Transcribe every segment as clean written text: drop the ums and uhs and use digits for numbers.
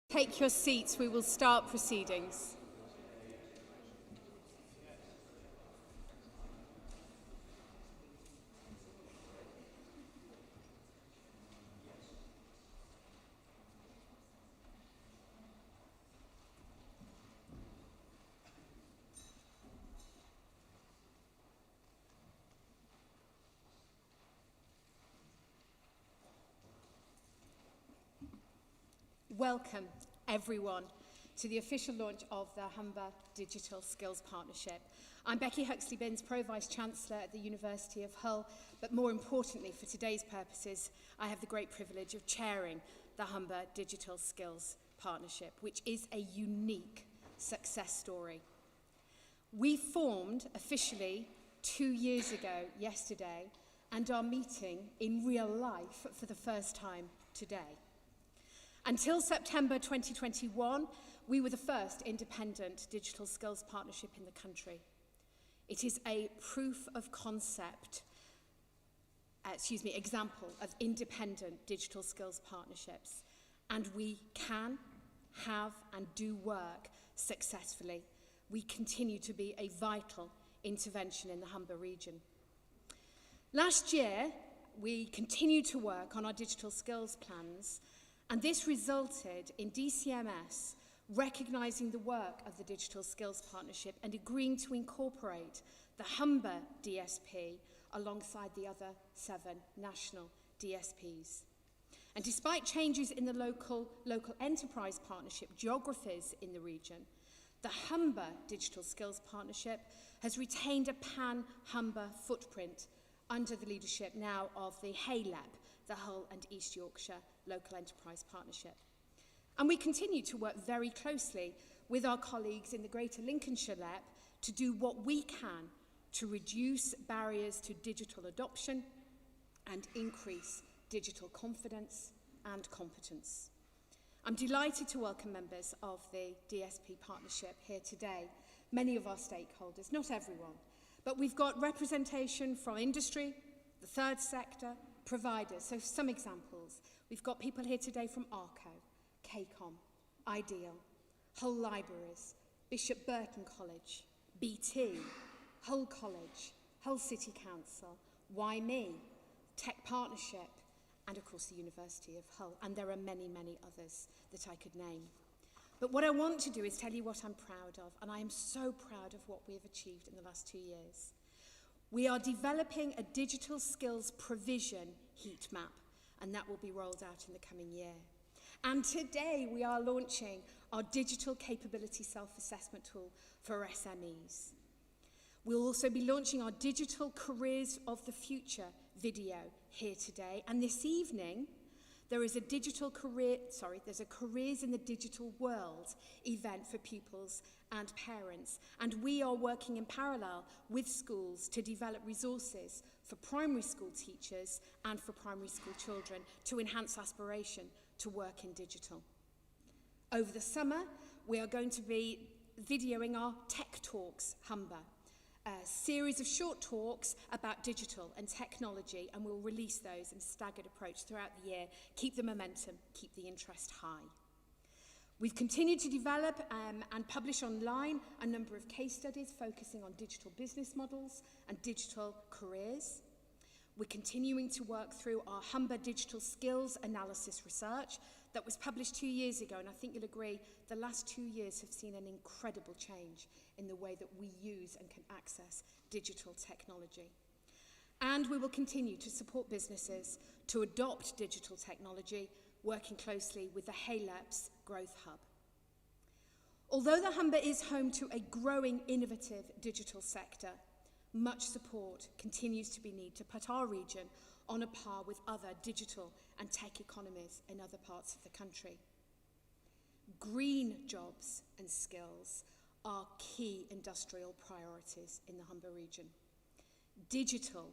Take your seats, we will start proceedings. Welcome, everyone, to the official launch of the Humber Digital Skills Partnership. I'm Becky Huxley-Binns, Pro-Vice-Chancellor at the University of Hull, but more importantly for today's purposes, I have the great privilege of chairing the Humber Digital Skills Partnership, which is a unique success story. We formed officially 2 years ago yesterday and are meeting in real life for the first time today. Until September 2021, we were the first independent digital skills partnership in the country. It is a proof of concept, example of independent digital skills partnerships, and we can, have, and do work successfully. We continue to be a vital intervention in the Humber region. Last year, we continued to work on our digital skills plans, and this resulted in DCMS recognising the work of the Digital Skills Partnership and agreeing to incorporate the Humber DSP alongside the other 7 national DSPs. And despite changes in the local enterprise partnership geographies in the region, the Humber Digital Skills Partnership has retained a pan-Humber footprint under the leadership now of the HALEP, the Hull and East Yorkshire Local Enterprise Partnership. And we continue to work very closely with our colleagues in the Greater Lincolnshire LEP to do what we can to reduce barriers to digital adoption and increase digital confidence and competence. I'm delighted to welcome members of the DSP partnership here today, many of our stakeholders, not everyone, but we've got representation from industry, the third sector, providers. So some examples, we've got people here today from ARCO, KCOM, Ideal, Hull Libraries, Bishop Burton College, BT, Hull College, Hull City Council, Why Me, Tech Partnership, and of course the University of Hull. And there are many, many others that I could name. But what I want to do is tell you what I'm proud of, and I am so proud of what we have achieved in the last 2 years. We are developing a digital skills provision heat map, and that will be rolled out in the coming year. And today we are launching our digital capability self-assessment tool for SMEs. We'll also be launching our digital careers of the future video here today, and this evening there is a there's a Careers in the Digital World event for pupils and parents. And we are working in parallel with schools to develop resources for primary school teachers and for primary school children to enhance aspiration to work in digital. Over the summer, we are going to be videoing our Tech Talks Humber, a series of short talks about digital and technology, and we'll release those in a staggered approach throughout the year, keep the momentum, keep the interest high. We've continued to develop and publish online a number of case studies focusing on digital business models and digital careers. We're continuing to work through our Humber Digital Skills Analysis research that was published 2 years ago, and I think you'll agree the last 2 years have seen an incredible change in the way that we use and can access digital technology. And we will continue to support businesses to adopt digital technology, working closely with the HALEP's Growth Hub. Although the Humber is home to a growing innovative digital sector, much support continues to be needed to put our region on a par with other digital and tech economies in other parts of the country. Green jobs and skills are key industrial priorities in the Humber region. Digital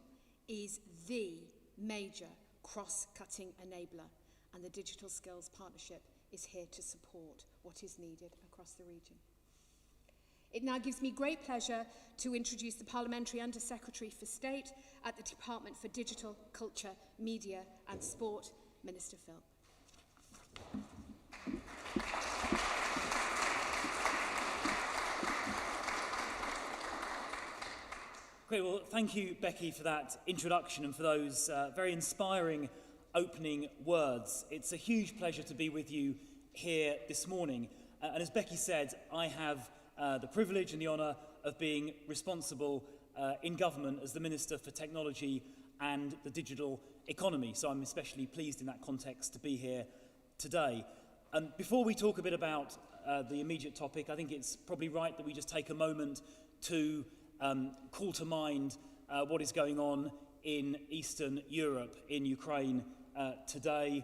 is the major cross-cutting enabler, and the Digital Skills Partnership is here to support what is needed across the region. It now gives me great pleasure to introduce the Parliamentary Under-Secretary for State at the Department for Digital, Culture, Media and Sport, Minister Phil. Great, well, thank you, Becky, for that introduction and for those very inspiring opening words. It's a huge pleasure to be with you here this morning. And as Becky said, I have the privilege and the honour of being responsible in government as the Minister for Technology and the Digital Economy. So I'm especially pleased in that context to be here today. Before we talk a bit about the immediate topic, I think it's probably right that we just take a moment to call to mind what is going on in Eastern Europe, in Ukraine today.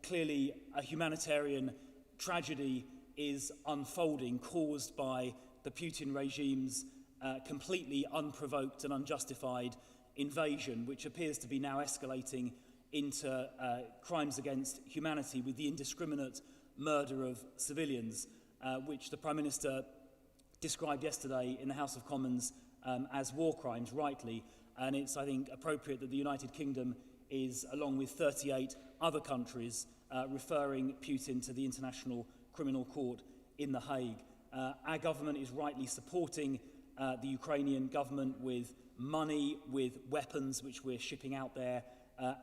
Clearly, a humanitarian tragedy is unfolding, caused by the Putin regime's completely unprovoked and unjustified invasion, which appears to be now escalating into crimes against humanity with the indiscriminate murder of civilians, which the Prime Minister described yesterday in the House of Commons as war crimes, rightly. And it's, I think, appropriate that the United Kingdom is, along with 38 other countries, referring Putin to the International Criminal Court in The Hague. Our government is rightly supporting the Ukrainian government with money, with weapons, which we're shipping out there,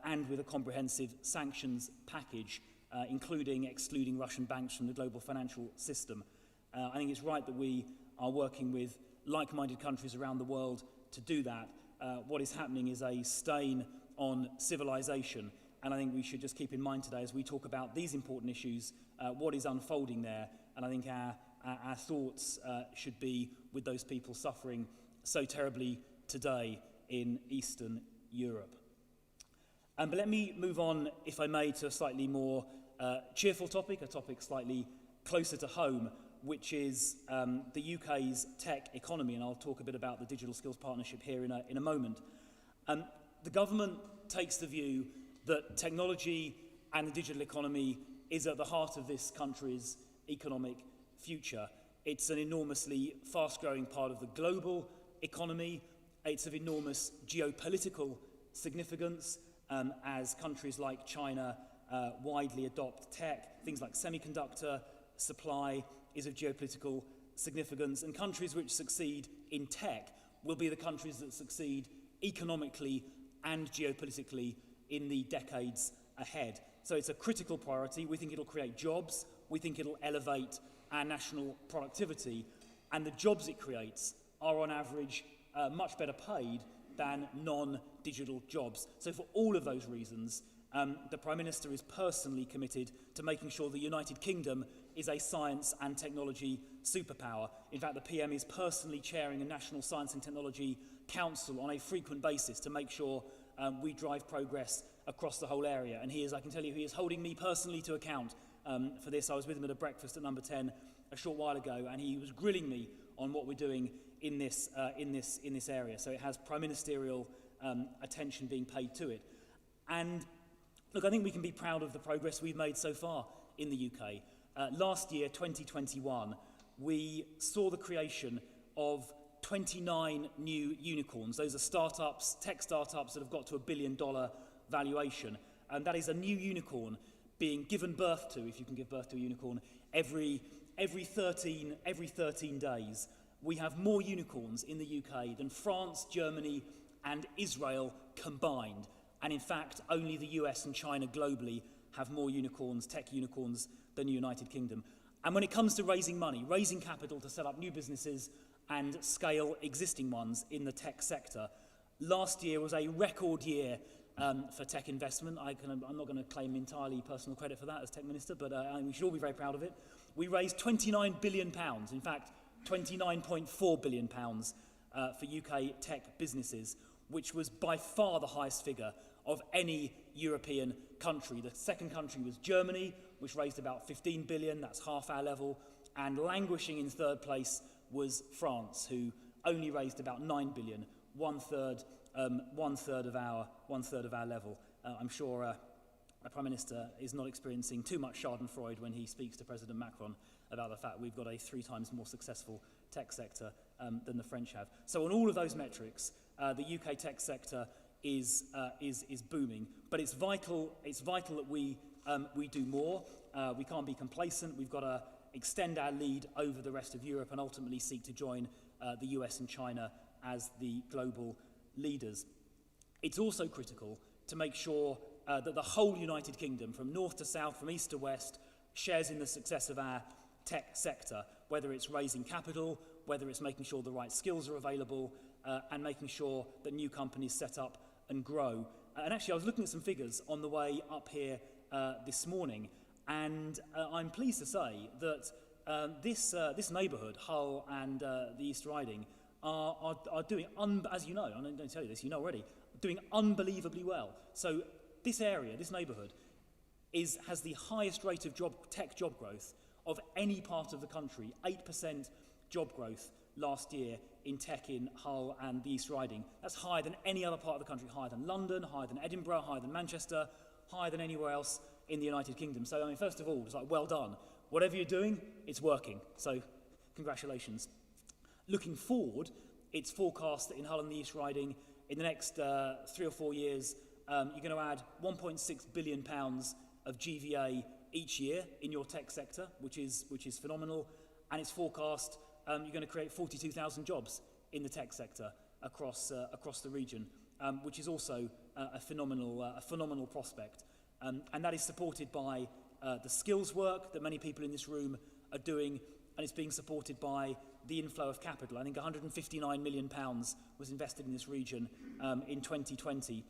and with a comprehensive sanctions package, including excluding Russian banks from the global financial system. I think it's right that we are working with like-minded countries around the world to do that. What is happening is a stain on civilization, and I think we should just keep in mind today, as we talk about these important issues, what is unfolding there. And I think our thoughts should be with those people suffering so terribly today in Eastern Europe. But let me move on, if I may, to a slightly more cheerful topic, a topic slightly closer to home, which is the UK's tech economy, and I'll talk a bit about the Digital Skills Partnership here in a moment. The government takes the view that technology and the digital economy is at the heart of this country's economic future. It's an enormously fast-growing part of the global economy. It's of enormous geopolitical significance as countries like China widely adopt tech. Things like semiconductor supply is of geopolitical significance, and countries which succeed in tech will be the countries that succeed economically and geopolitically in the decades ahead. So it's a critical priority. We think it'll create jobs. We think it'll elevate our national productivity, and the jobs it creates are on average much better paid than non-digital jobs. So for all of those reasons, the Prime Minister is personally committed to making sure the United Kingdom is a science and technology superpower. In fact, the PM is personally chairing a National Science and Technology Council on a frequent basis to make sure we drive progress across the whole area. And I can tell you, he is holding me personally to account for this. I was with him at a breakfast at Number 10 a short while ago, and he was grilling me on what we're doing in this area. So it has prime ministerial attention being paid to it. And look, I think we can be proud of the progress we've made so far in the UK. Last year, 2021, we saw the creation of 29 new unicorns. Those are startups, tech startups that have got to $1 billion valuation. And that is a new unicorn being given birth to, if you can give birth to a unicorn, every 13 days. We have more unicorns in the UK than France, Germany, and Israel combined. And in fact, only the US and China globally have more unicorns, tech unicorns, than the United Kingdom. And when it comes to raising money, raising capital to set up new businesses and scale existing ones in the tech sector, last year was a record year for tech investment. I'm not going to claim entirely personal credit for that as Tech Minister, but we should all be very proud of it. We raised £29 billion, in fact, £29.4 billion for UK tech businesses, which was by far the highest figure of any European country. The second country was Germany, which raised about 15 billion, that's half our level, and languishing in third place was France, who only raised about 9 billion, one third of our level. I'm sure the Prime Minister is not experiencing too much schadenfreude when he speaks to President Macron about the fact we've got a 3 times more successful tech sector than the French have. So on all of those metrics, the UK tech sector is booming, but it's vital that we do more. We can't be complacent. We've got to extend our lead over the rest of Europe and ultimately seek to join the US and China as the global leaders. It's also critical to make sure that the whole United Kingdom, from north to south, from east to west, shares in the success of our tech sector, whether it's raising capital, whether it's making sure the right skills are available, and making sure that new companies set up and grow. And actually, I was looking at some figures on the way up here this morning, and I'm pleased to say that this neighbourhood, Hull and the East Riding, are doing, as you know, I don't tell you this, you know already, doing unbelievably well. So this area, this neighbourhood, has the highest rate of tech job growth of any part of the country, 8% job growth last year in tech in Hull and the East Riding. That's higher than any other part of the country, higher than London, higher than Edinburgh, higher than Manchester, higher than anywhere else in the United Kingdom. So, I mean, first of all, it's like, well done. Whatever you're doing, it's working. So, congratulations. Looking forward, it's forecast that in Hull and the East Riding, in the next 3 or 4 years, you're going to add £1.6 billion of GVA each year in your tech sector, which is phenomenal. And it's forecast you're going to create 42,000 jobs in the tech sector across the region, which is also a phenomenal prospect. And that is supported by the skills work that many people in this room are doing, and it's being supported by the inflow of capital. I think £159 million was invested in this region in 2020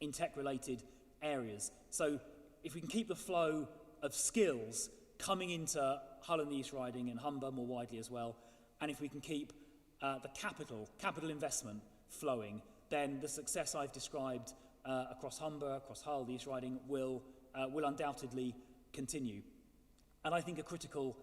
in tech-related areas. So if we can keep the flow of skills coming into Hull and the East Riding and Humber more widely as well, and if we can keep the capital investment flowing, then the success I've described across Humber, across Hull, the East Riding will undoubtedly continue. And I think a critical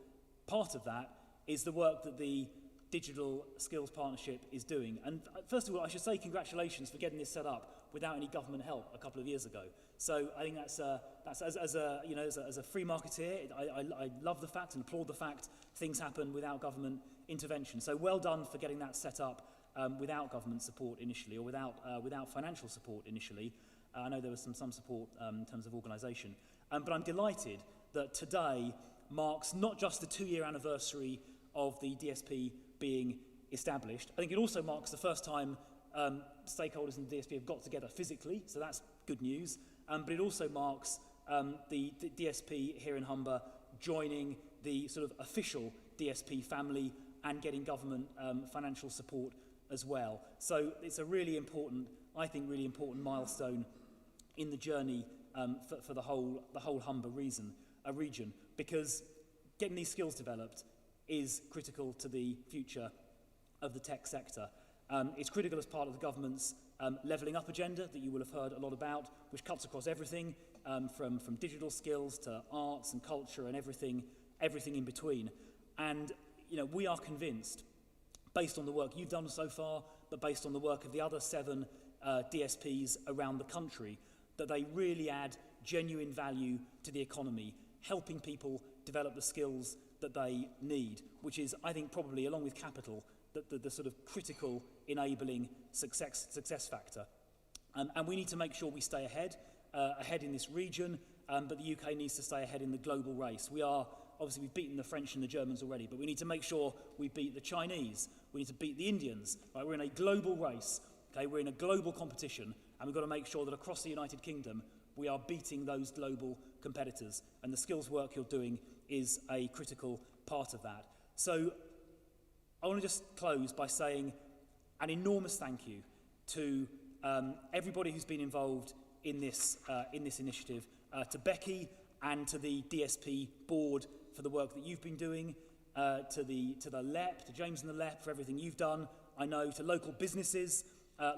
part of that is the work that the Digital Skills Partnership is doing. And first of all, I should say congratulations for getting this set up without any government help a couple of years ago. So I think that's as a free marketeer, I love the fact and applaud the fact things happen without government intervention. So well done for getting that set up without government support initially, or without financial support initially. I know there was some support in terms of organisation. But I'm delighted that today marks not just the 2-year anniversary of the DSP being established. I think it also marks the first time stakeholders in the DSP have got together physically, so that's good news. But it also marks the DSP here in Humber joining the sort of official DSP family and getting government financial support as well. So it's a really important, I think, really important milestone in the journey for the whole Humber region, because getting these skills developed is critical to the future of the tech sector. It's critical as part of the government's levelling up agenda that you will have heard a lot about, which cuts across everything from digital skills to arts and culture and everything in between. And we are convinced, based on the work you've done so far, but based on the work of the other 7 DSPs around the country, that they really add genuine value to the economy, helping people develop the skills that they need, which is, I think, probably, along with capital, the sort of critical enabling success factor. And we need to make sure we stay ahead in this region, but the UK needs to stay ahead in the global race. Obviously, we've beaten the French and the Germans already, but we need to make sure we beat the Chinese. We need to beat the Indians. Right? We're in a global race. Okay? We're in a global competition, and we've got to make sure that across the United Kingdom, we are beating those global competitors. And the skills work you're doing is a critical part of that. So I want to just close by saying an enormous thank you to everybody who's been involved in this initiative, to Becky and to the DSP board for the work that you've been doing, to the LEP, to James and the LEP for everything you've done. I know to local businesses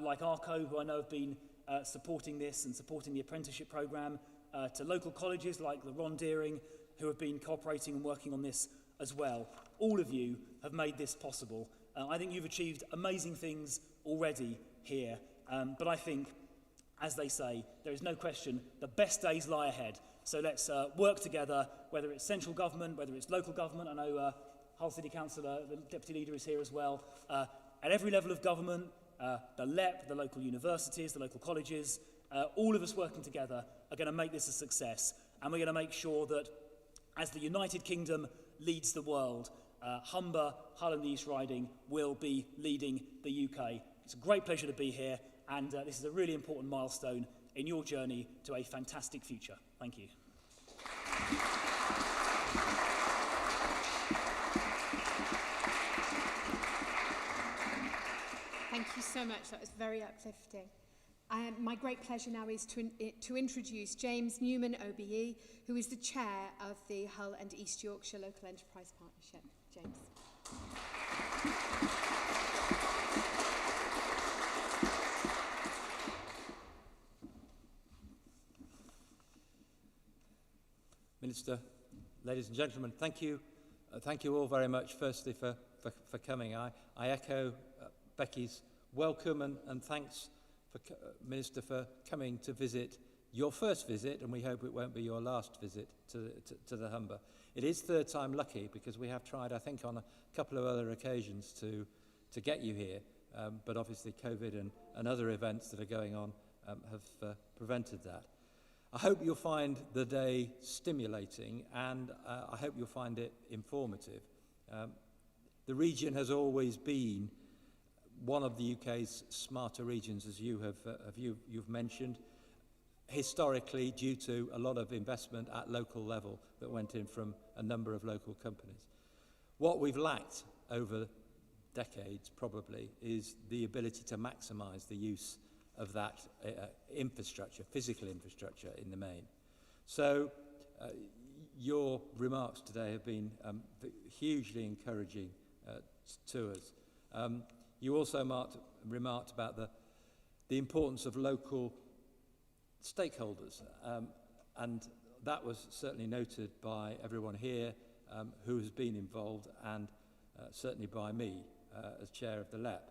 like Arco, who I know have been supporting this and supporting the apprenticeship programme, to local colleges like the Ron Deering, who have been cooperating and working on this as well. All of you have made this possible. I think you've achieved amazing things already here, but I think, as they say, there is no question the best days lie ahead. So let's work together, whether it's central government, whether it's local government. I know Hull City Councillor, the Deputy Leader, is here as well. At every level of government, the LEP, the local universities, the local colleges, all of us working together are going to make this a success. And we're going to make sure that as the United Kingdom leads the world, Humber, Hull and the East Riding will be leading the UK. It's a great pleasure to be here, and this is a really important milestone in your journey to a fantastic future. Thank you. Thank you so much. That was very uplifting. My great pleasure now is to introduce James Newman, OBE, who is the chair of the Hull and East Yorkshire Local Enterprise Partnership. James. Minister, ladies and gentlemen, thank you. Thank you all very much, firstly, for coming. I echo Becky's welcome and thanks, Minister, for coming to visit your first visit, and we hope it won't be your last visit to the Humber. It is third time lucky, because we have tried, I think, on a couple of other occasions to get you here, but obviously COVID and other events that are going on have prevented that. I hope you'll find the day stimulating, and I hope you'll find it informative. The region has always been one of the UK's smarter regions, as you've mentioned, historically due to a lot of investment at local level that went in from a number of local companies. What we've lacked over decades probably is the ability to maximise the use of that infrastructure, physical infrastructure in the main. So your remarks today have been hugely encouraging to us. You also remarked about the importance of local stakeholders, and that was certainly noted by everyone here who has been involved, and certainly by me as chair of the LEP.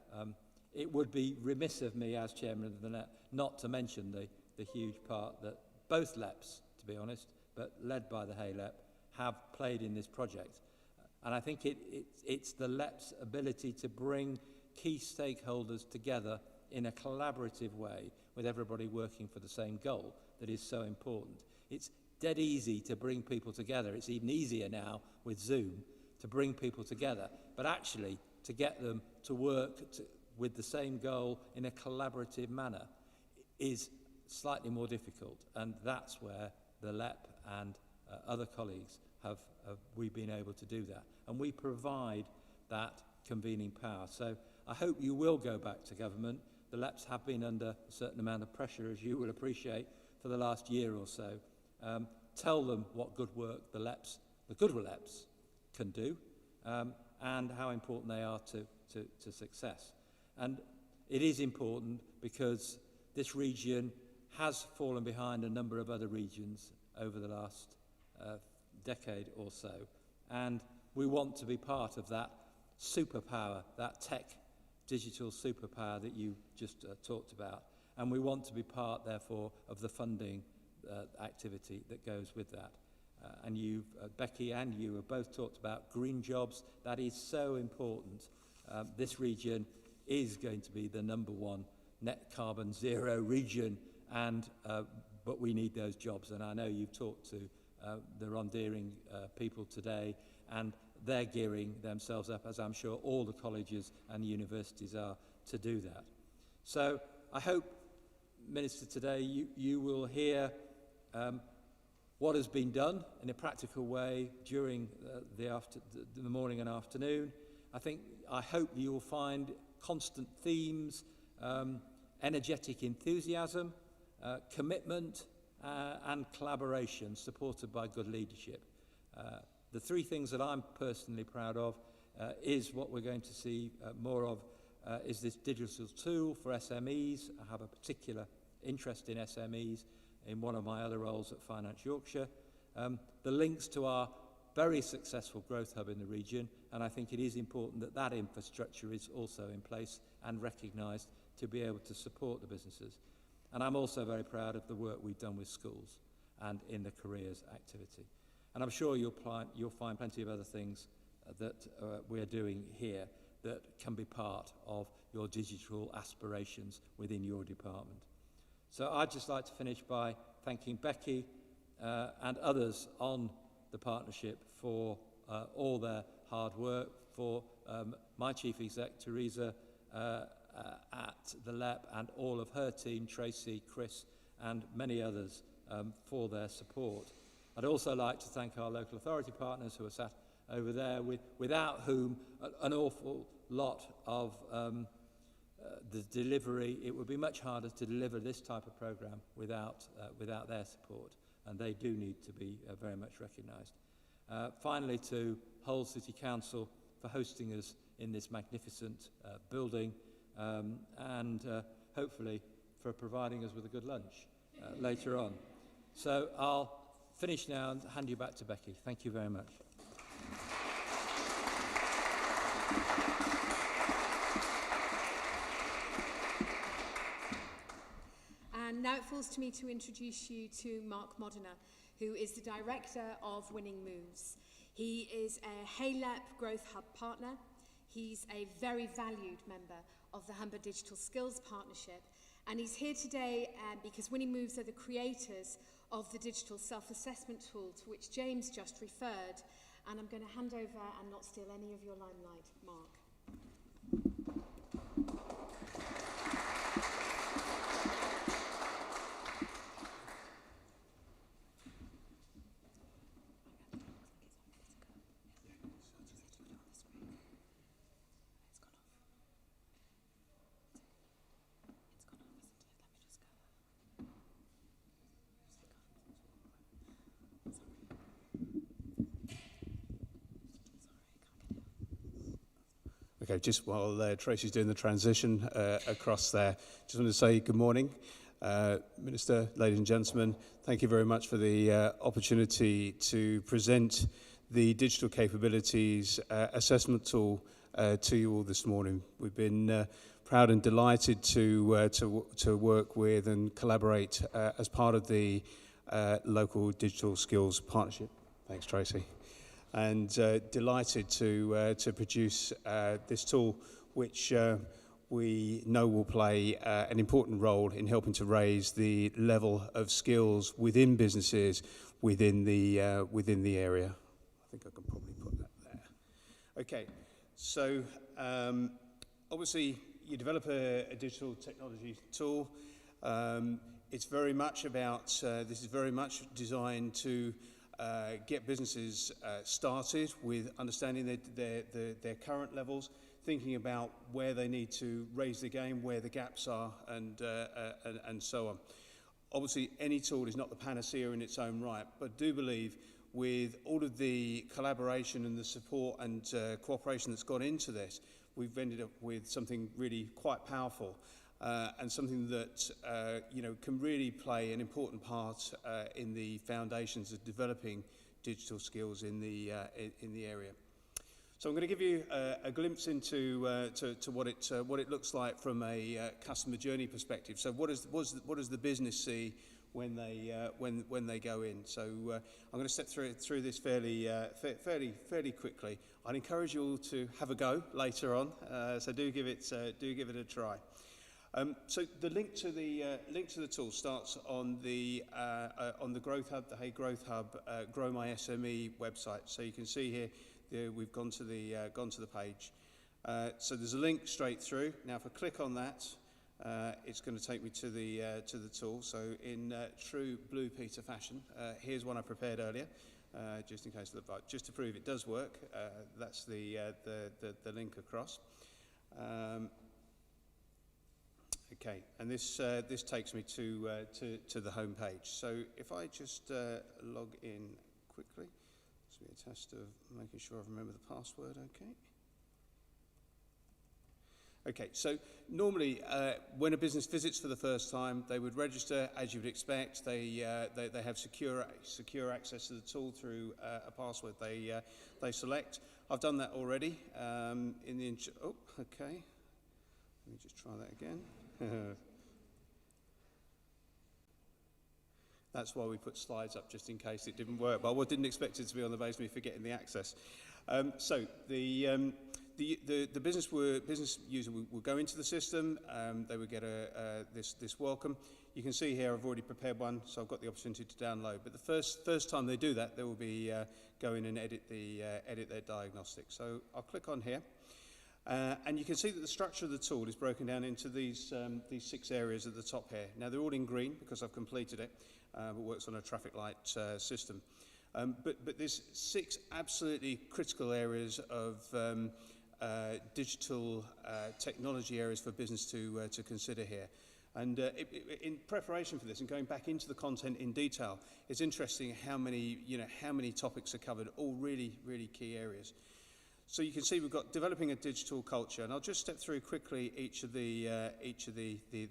It would be remiss of me as chairman of the LEP not to mention the huge part that both LEPs, to be honest, but led by the Hay LEP, have played in this project. And I think it's the LEP's ability to bring key stakeholders together in a collaborative way, with everybody working for the same goal, that is so important. It's dead easy to bring people together. It's even easier now with Zoom to bring people together, but actually to get them to work with the same goal in a collaborative manner is slightly more difficult, and that's where the LEP and other colleagues have we've been able to do that, and we provide that convening power. So I hope you will go back to government. The LEPs have been under a certain amount of pressure, as you will appreciate, for the last year or so. Tell them what good work the good LEPs can do, and how important they are to success. And it is important because this region has fallen behind a number of other regions over the last decade or so, and we want to be part of that superpower, that digital superpower that you just talked about, and we want to be part, therefore, of the funding activity that goes with that. And Becky and you have both talked about green jobs. That is so important. This region is going to be the #1 net carbon zero region, and but we need those jobs. And I know you've talked to the Rondeering people today, and they're gearing themselves up, as I'm sure all the colleges and universities are, to do that. So I hope, Minister, today you will hear what has been done in a practical way during the morning and afternoon. I hope you will find constant themes, energetic enthusiasm, commitment, and collaboration supported by good leadership. The three things that I'm personally proud of is what we're going to see more of is this digital tool for SMEs. I have a particular interest in SMEs in one of my other roles at Finance Yorkshire. The links to our very successful growth hub in the region, and I think it is important that that infrastructure is also in place and recognised to be able to support the businesses. And I'm also very proud of the work we've done with schools and in the careers activity. And I'm sure you'll find plenty of other things that we're doing here that can be part of your digital aspirations within your department. So I'd just like to finish by thanking Becky and others on the partnership for all their hard work, for my Chief Exec, Teresa, at the LEP and all of her team, Tracy, Chris, and many others, for their support. I'd also like to thank our local authority partners who are sat over there, without whom an awful lot of the delivery, it would be much harder to deliver this type of programme without their support, and they do need to be very much recognised. Finally, to Hull City Council for hosting us in this magnificent building, and hopefully for providing us with a good lunch later on. So I'll finish now and hand you back to Becky. Thank you very much. And now it falls to me to introduce you to Mark Modena, who is the Director of Winning Moves. He is a HALEP Growth Hub partner. He's a very valued member of the Humber Digital Skills Partnership. And he's here today because Winning Moves are the creators of the digital self-assessment tool to which James just referred. And I'm going to hand over and not steal any of your limelight, Mark. Okay, just while Tracy's doing the transition across there, just want to say good morning. Minister, ladies and gentlemen, thank you very much for the opportunity to present the digital capabilities assessment tool to you all this morning. We've been proud and delighted to work with and collaborate as part of the local digital skills partnership. Thanks, Tracy. And delighted to produce this tool, which we know will play an important role in helping to raise the level of skills within businesses within the area. I think I can probably put that there. Okay, so obviously you develop a digital technology tool. It's very much about this is very much designed to get businesses started with understanding their current levels, thinking about where they need to raise the game, where the gaps are, and so on. Obviously, any tool is not the panacea in its own right, but do believe with all of the collaboration and the support and cooperation that's gone into this, we've ended up with something really quite powerful. And something that can really play an important part in the foundations of developing digital skills in the area. So I'm going to give you a glimpse into to what it looks like from a customer journey perspective. So what does the business see when they go in? So I'm going to step through this fairly quickly. I'd encourage you all to have a go later on. So do give it a try. So the link to the tool starts on the Growth Hub, the Hay Growth Hub Grow My SME website. So you can see here we've gone to the page. So there's a link straight through. Now if I click on that, it's going to take me to the tool. So in true Blue Peter fashion, here's one I prepared earlier, just in case just to prove it does work. That's the link across. Okay, and this takes me to the home page. So if I just log in quickly, this will be a test of making sure I remember the password. Okay, so normally when a business visits for the first time, they would register as you would expect. They have secure access to the tool through a password they select. I've done that already. Okay. Let me just try that again. That's why we put slides up, just in case it didn't work. But I didn't expect it to be on the basis of me forgetting the access. So the business user will go into the system. They would get this welcome. You can see here I've already prepared one, so I've got the opportunity to download. But the first time they do that, they will be go in and edit their diagnostic. So I'll click on here. And you can see that the structure of the tool is broken down into these 6 areas at the top here. Now, they're all in green because I've completed it, but works on a traffic light system. But there's 6 absolutely critical areas of digital technology areas for business to consider here. And in preparation for this and going back into the content in detail, it's interesting how many topics are covered, all really, really key areas. So you can see we've got developing a digital culture, and I'll just step through quickly each of the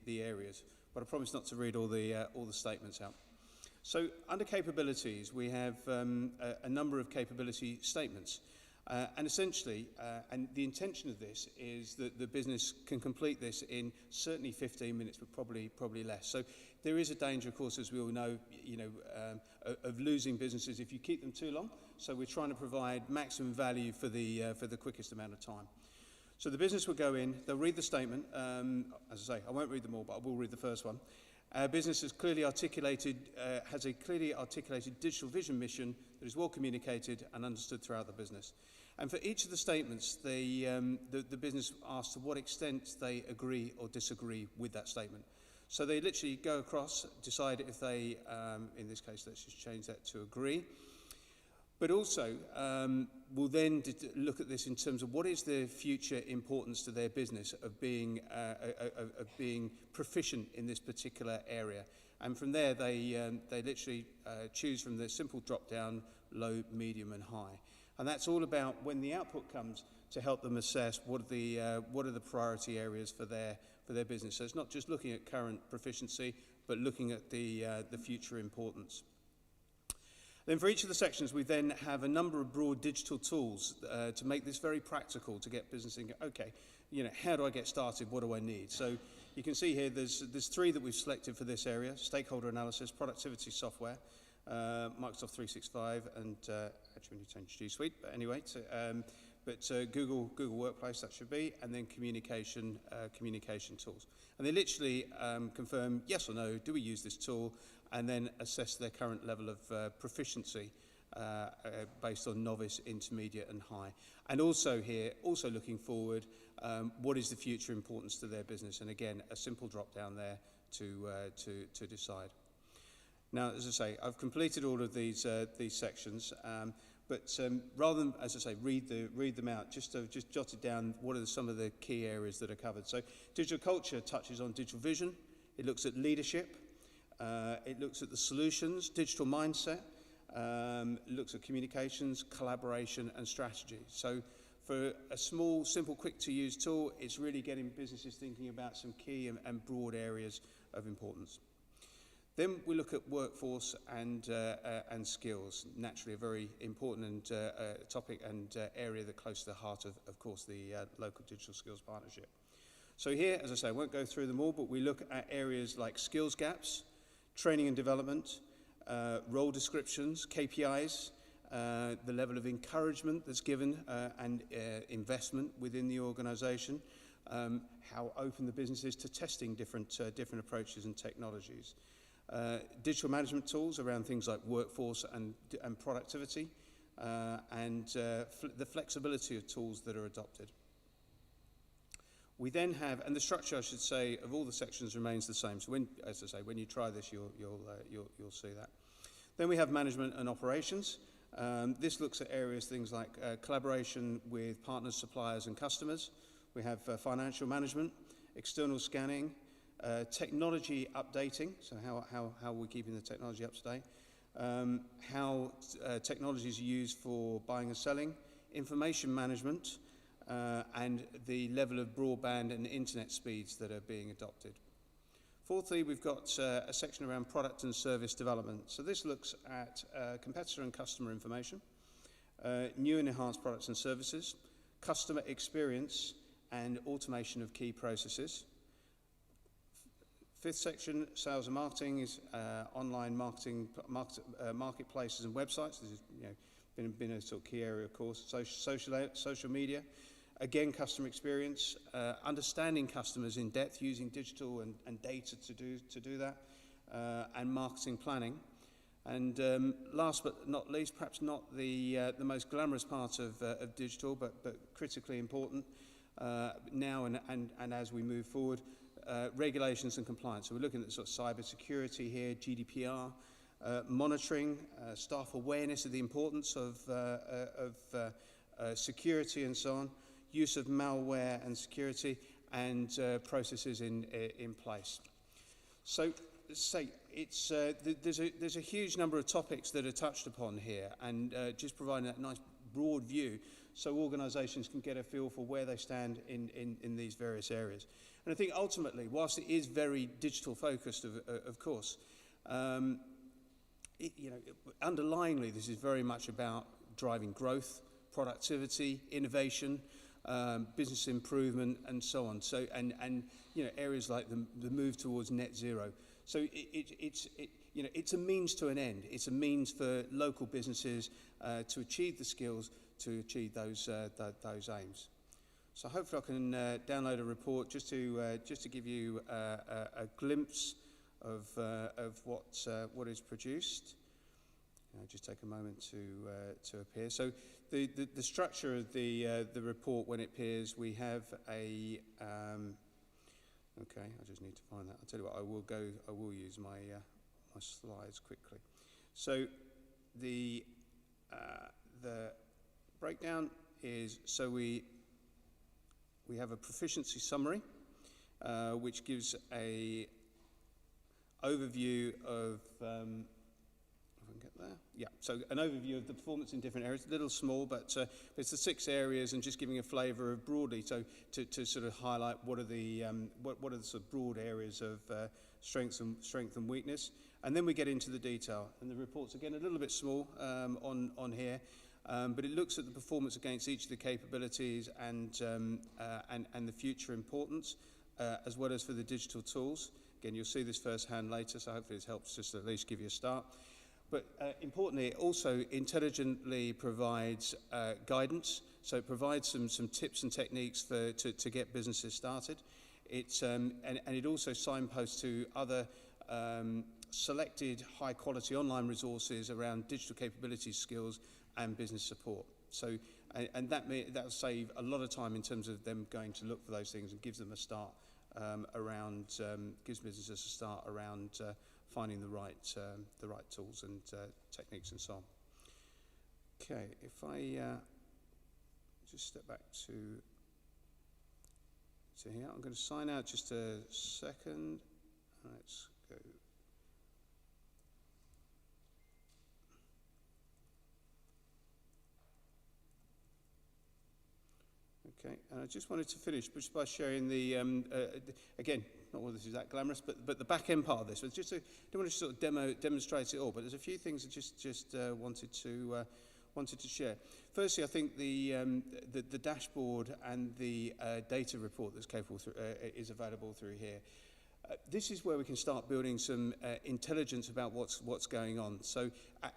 areas, but I promise not to read all the statements out. So under capabilities, we have a number of capability statements. And essentially, and the intention of this is that the business can complete this in certainly 15 minutes, but probably less. So there is a danger, of course, as we all know, of losing businesses if you keep them too long. So we're trying to provide maximum value for the quickest amount of time. So the business will go in, they'll read the statement. As I say, I won't read them all, but I will read the first one. Our business has a clearly articulated digital vision mission that is well communicated and understood throughout the business. And for each of the statements, the business asks to what extent they agree or disagree with that statement. So they literally go across, decide if they, in this case, let's just change that to agree. But also, we'll then look at this in terms of what is the future importance to their business of being proficient in this particular area. And from there, they literally choose from the simple drop-down, low, medium, and high. And that's all about when the output comes to help them assess what are the priority areas for their business. So it's not just looking at current proficiency, but looking at the future importance. Then for each of the sections, we then have a number of broad digital tools to make this very practical to get business thinking, okay, how do I get started? What do I need? So you can see here there's 3 that we've selected for this area: stakeholder analysis, productivity software, Microsoft 365, and actually we need to change G Suite, but anyway, Google Workplace, that should be, and then communication tools. And they literally confirm yes or no, do we use this tool, and then assess their current level of proficiency based on novice, intermediate, and high. And also here, also looking forward, what is the future importance to their business? And again, a simple drop down there to decide. Now, as I say, I've completed all of these sections, but rather than, as I say, read them out, just jotted down what are some of the key areas that are covered. So digital culture touches on digital vision. It looks at leadership. It looks at the solutions, digital mindset. It looks at communications, collaboration, and strategy. So for a small, simple, quick-to-use tool, it's really getting businesses thinking about some key and broad areas of importance. Then we look at workforce and skills, naturally a very important topic and area that close to the heart of course, the local digital skills partnership. So here, as I say, I won't go through them all, but we look at areas like skills gaps, training and development, role descriptions, KPIs, the level of encouragement that's given and investment within the organisation, how open the business is to testing different approaches and technologies. Digital management tools around things like workforce and productivity, and the flexibility of tools that are adopted. We then have, and the structure, I should say, of all the sections remains the same. So when, as I say, when you try this, you'll see that. Then we have management and operations. This looks at areas, things like collaboration with partners, suppliers, and customers. We have financial management, external scanning, technology updating, so how we're keeping the technology up to date, how technologies are used for buying and selling, information management, and the level of broadband and internet speeds that are being adopted. Fourthly, we've got a section around product and service development. So this looks at competitor and customer information, new and enhanced products and services, customer experience, and automation of key processes. Fifth section, sales and marketing, is online marketing, marketplaces and websites. This has been a sort of key area, of course. Social media. Again, customer experience, understanding customers in depth, using digital and data to do that, and marketing planning. And last but not least, perhaps not the most glamorous part of digital, but critically important, now and as we move forward. Regulations and compliance. So we're looking at sort of cyber security here, GDPR, monitoring, staff awareness of the importance of security and so on, use of malware and security, and processes in place. So, it's there's a huge number of topics that are touched upon here, and just providing that nice broad view, so organisations can get a feel for where they stand in these various areas. And I think ultimately, whilst it is very digital focused, of course, underlyingly, this is very much about driving growth, productivity, innovation, business improvement, and so on. So, and areas like the move towards net zero. So it's a means to an end. It's a means for local businesses to achieve the skills to achieve those aims. So hopefully I can download a report just to give you a glimpse of what is produced. Just take a moment to appear. So the structure of the report when it appears, we have a okay. I just need to find that. I'll tell you what. I will use my my slides quickly. So the breakdown is we have a proficiency summary, which gives a overview of, if I can get there, yeah, so an overview of the performance in different areas, a little small, but it's the 6 areas, and just giving a flavour of broadly, so to sort of highlight what are the sort of broad areas of strength and weakness, and then we get into the detail, and the report's again a little bit small on here. But it looks at the performance against each of the capabilities and the future importance, as well as for the digital tools. Again, you'll see this firsthand later, so hopefully this helps just to at least give you a start. But importantly, it also intelligently provides guidance. So it provides some tips and techniques to get businesses started. It's, and it also signposts to other selected high-quality online resources around digital capabilities, skills, and business support. So, and that'll save a lot of time in terms of them going to look for those things, and gives them a start gives businesses a start around finding the right tools and techniques and so on. Okay, if I just step back to here, I'm going to sign out just a second. Let's go. Okay, and I just wanted to finish just by sharing the again, not all this is that glamorous, but the back end part of this. But just don't want to sort of demonstrate it all, but there's a few things I just wanted to share. Firstly, I think the dashboard and the data report that's capable is available through here. This is where we can start building some intelligence about what's going on. So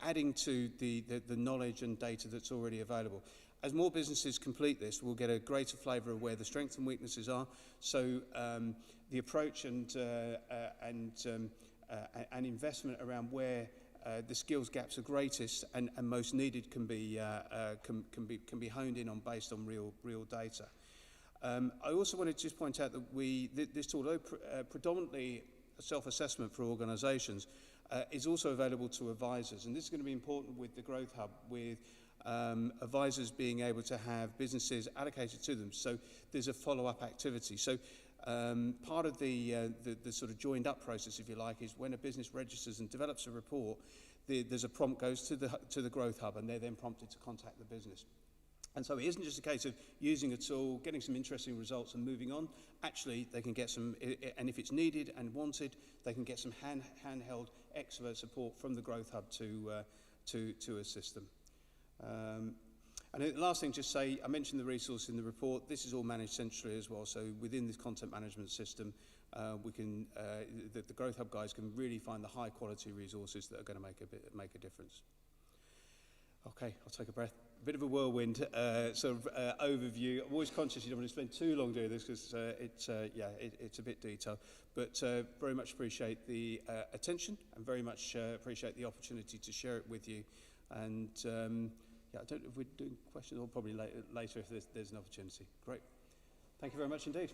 adding to the knowledge and data that's already available. As more businesses complete this, we'll get a greater flavour of where the strengths and weaknesses are. So the approach and investment around where the skills gaps are greatest and most needed can be honed in on based on real data. I also wanted to just point out that this tool, predominantly a self-assessment for organisations, is also available to advisors, and this is going to be important with the Growth Hub, with advisors being able to have businesses allocated to them. So there's a follow-up activity. So part of the sort of joined up process, if you like, is when a business registers and develops a report, there's a prompt goes to the Growth Hub, and they're then prompted to contact the business. And so it isn't just a case of using a tool, getting some interesting results and moving on. Actually, they can get some, and if it's needed and wanted, they can get some handheld expert support from the Growth Hub to assist them. And the last thing, just say, I mentioned the resource in the report. This is all managed centrally as well. So within this content management system, we can the Growth Hub guys can really find the high quality resources that are going to make a difference. Okay, I'll take a breath. A bit of a whirlwind sort of overview. I'm always conscious you don't want to spend too long doing this because it's a bit detailed. But very much appreciate the attention and very much appreciate the opportunity to share it with you. And I don't know if we're doing questions or probably later if there's an opportunity. Great. Thank you very much indeed.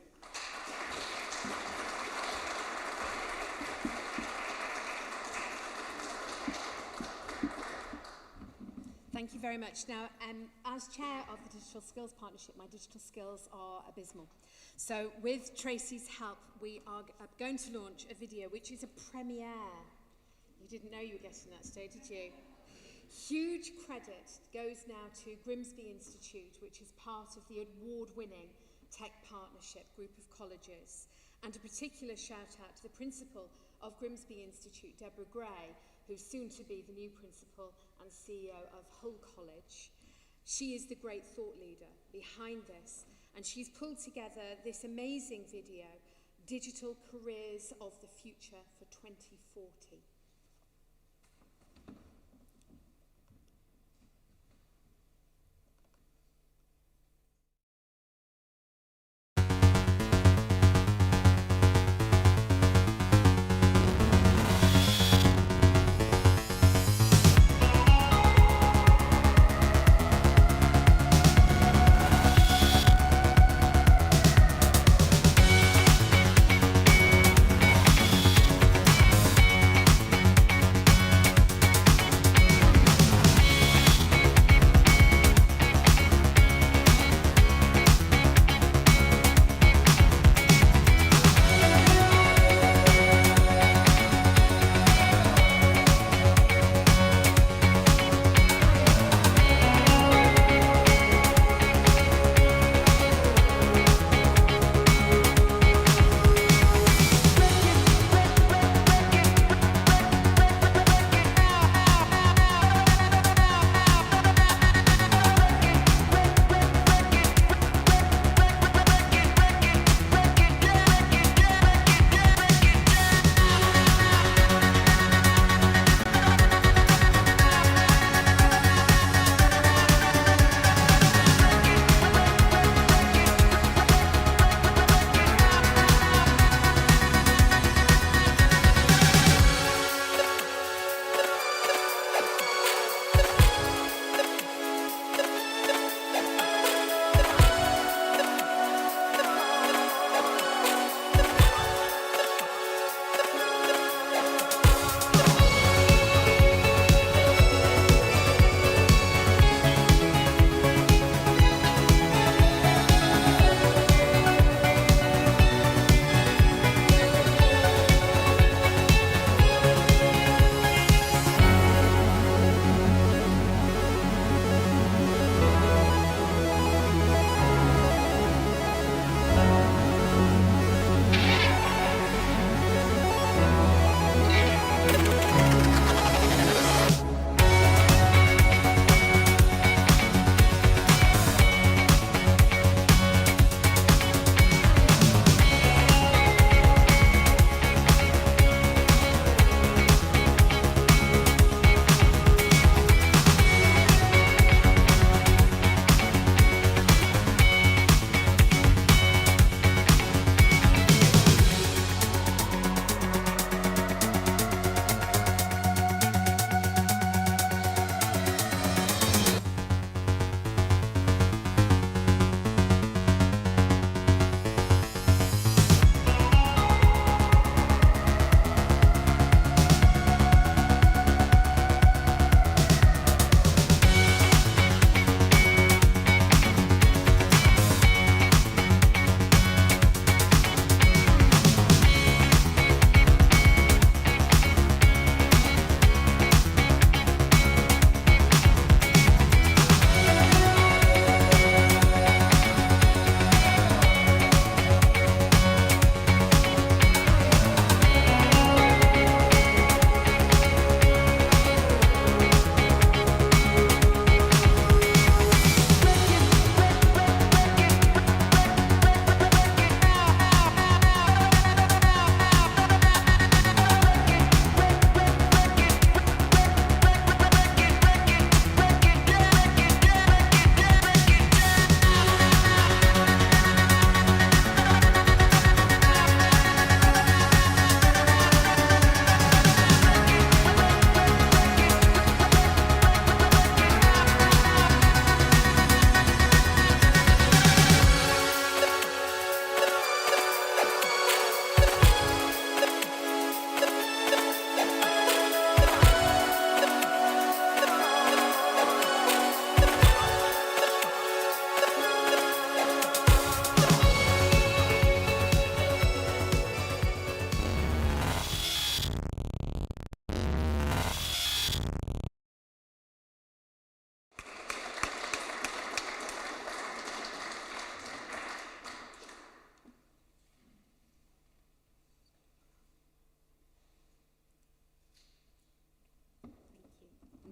Thank you very much. Now, as chair of the Digital Skills Partnership, my digital skills are abysmal. So with Tracy's help, we are going to launch a video which is a premiere. You didn't know you were getting that today, did you? Huge credit goes now to Grimsby Institute, which is part of the award-winning Tech Partnership group of colleges. And a particular shout out to the principal of Grimsby Institute, Deborah Gray, who's soon to be the new principal and CEO of Hull College. She is the great thought leader behind this, and she's pulled together this amazing video, Digital Careers of the Future for 2040.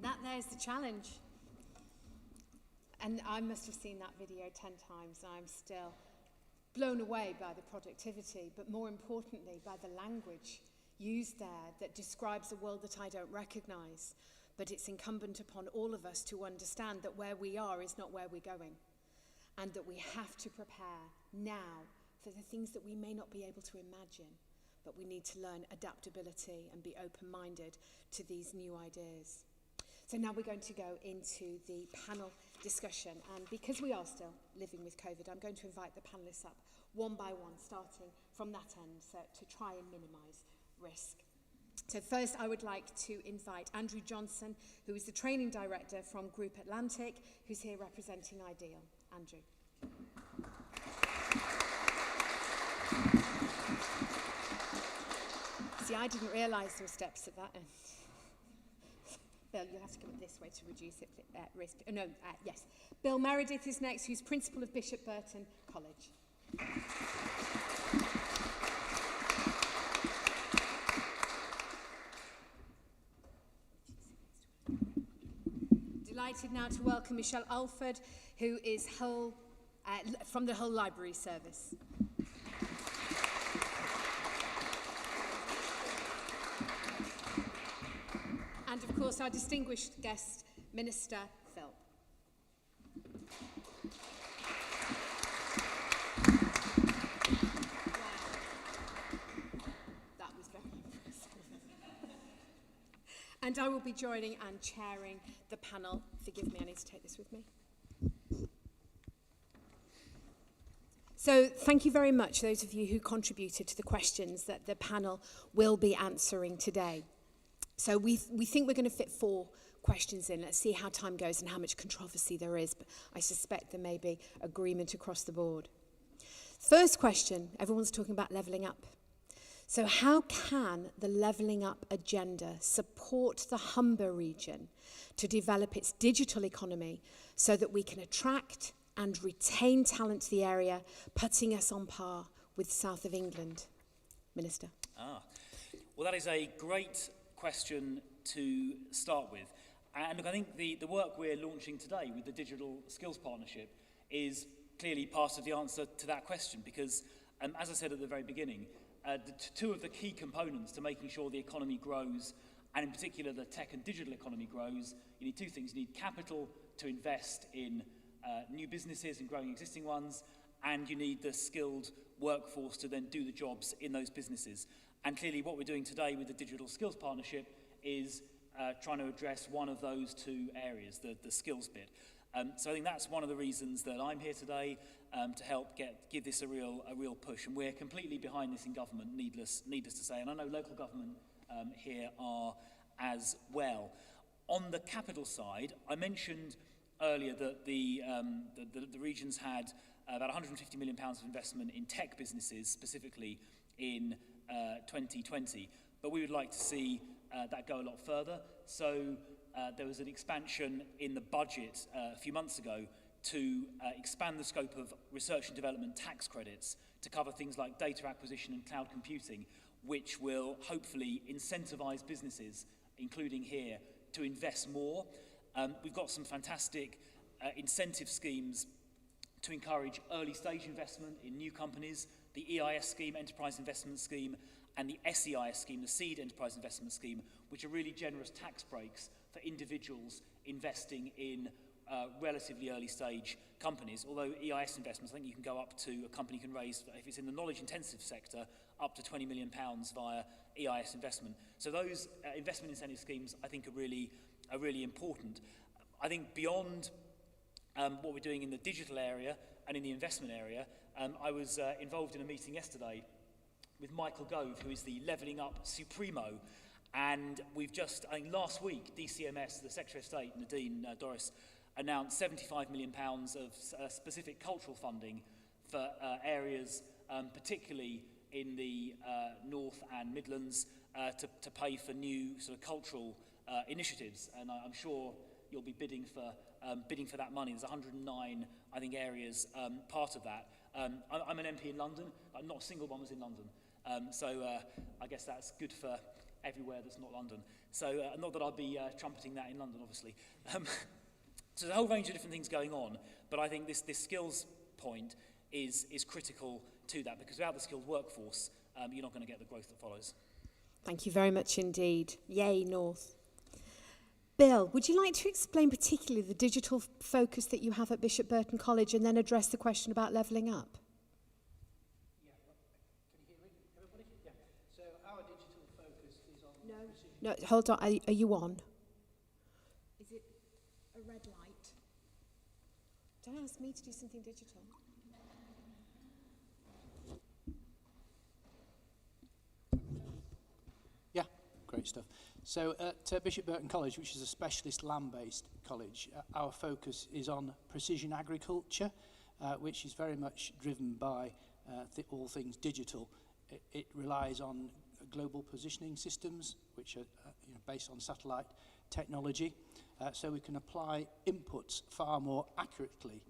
That there's the challenge. And I must have seen that video 10 times, and I'm still blown away by the productivity, but more importantly, by the language used there that describes a world that I don't recognise. But it's incumbent upon all of us to understand that where we are is not where we're going, and that we have to prepare now for the things that we may not be able to imagine, but we need to learn adaptability and be open-minded to these new ideas. So now we're going to go into the panel discussion, and because we are still living with COVID, I'm going to invite the panellists up one by one, starting from that end, so to try and minimise risk. So first, I would like to invite Andrew Johnson, who is the training director from Group Atlantic, who's here representing Ideal. Andrew. See, I didn't realise there were steps at that end. Bill, you'll have to come this way to reduce it, risk. Yes. Bill Meredith is next, who's principal of Bishop Burton College. Delighted now to welcome Michelle Alford, who is from the Hull Library Service. And of course, our distinguished guest, Minister Phil. That was very impressive. And I will be joining and chairing the panel. Forgive me, I need to take this with me. So thank you very much, those of you who contributed to the questions that the panel will be answering today. So we think we're going to fit 4 questions in. Let's see how time goes and how much controversy there is, but I suspect there may be agreement across the board. First question, everyone's talking about levelling up. So how can the levelling up agenda support the Humber region to develop its digital economy so that we can attract and retain talent to the area, putting us on par with the south of England? Minister. Well, that is a great question to start with. And look, I think the work we're launching today with the Digital Skills Partnership is clearly part of the answer to that question, because as I said at the very beginning, two of the key components to making sure the economy grows, and in particular the tech and digital economy grows, you need 2 things. You need capital to invest in new businesses and growing existing ones, and you need the skilled workforce to then do the jobs in those businesses. And clearly what we're doing today with the Digital Skills Partnership is trying to address one of those 2 areas, the skills bit. So I think that's one of the reasons that I'm here today, to help give this a real push. And we're completely behind this in government, needless to say. And I know local government here are as well. On the capital side, I mentioned earlier that the regions had about £150 million of investment in tech businesses, specifically in 2020, but we would like to see that go a lot further. So there was an expansion in the budget a few months ago to expand the scope of research and development tax credits to cover things like data acquisition and cloud computing, which will hopefully incentivise businesses, including here, to invest more. We've got some fantastic incentive schemes to encourage early stage investment in new companies, the EIS scheme, Enterprise Investment Scheme, and the SEIS scheme, the Seed Enterprise Investment Scheme, which are really generous tax breaks for individuals investing in relatively early stage companies. Although EIS investments, I think you can go up to, a company can raise, if it's in the knowledge intensive sector, up to £20 million via EIS investment. So those investment incentive schemes, I think, are really important. I think beyond what we're doing in the digital area and in the investment area, I was involved in a meeting yesterday with Michael Gove, who is the Levelling Up Supremo, and we've just, I think last week, DCMS, the Secretary of State, Nadine Dorris, announced £75 million of specific cultural funding for areas, particularly in the North and Midlands, to pay for new sort of cultural initiatives, and I'm sure you'll be bidding for that money. There's 109, I think, areas part of that. I'm an MP in London, but not a single one was in London. So I guess that's good for everywhere that's not London. So not that I'll be trumpeting that in London, obviously. So there's a whole range of different things going on, but I think this skills point is critical to that, because without the skilled workforce, you're not going to get the growth that follows. Thank you very much indeed. Yay, North. Bill, would you like to explain particularly the digital focus that you have at Bishop Burton College and then address the question about levelling up? Yeah, can you hear me, everybody? Yeah. So our digital focus is on... No, hold on. Are you on? Is it a red light? Don't ask me to do something digital. Yeah, great stuff. So at Bishop Burton College, which is a specialist land-based college, our focus is on precision agriculture, which is very much driven by all things digital. It relies on global positioning systems, which are based on satellite technology, so we can apply inputs far more accurately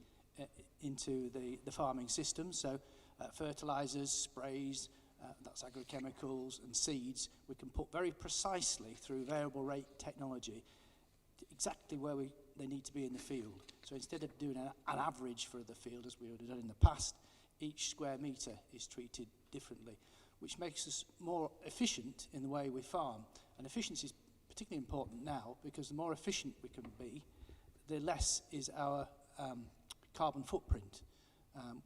into the farming system. So fertilizers, sprays, that's agrochemicals and seeds, we can put very precisely through variable rate technology exactly where they need to be in the field. So instead of doing an average for the field as we would have done in the past, each square metre is treated differently, which makes us more efficient in the way we farm. And efficiency is particularly important now, because the more efficient we can be, the less is our carbon footprint.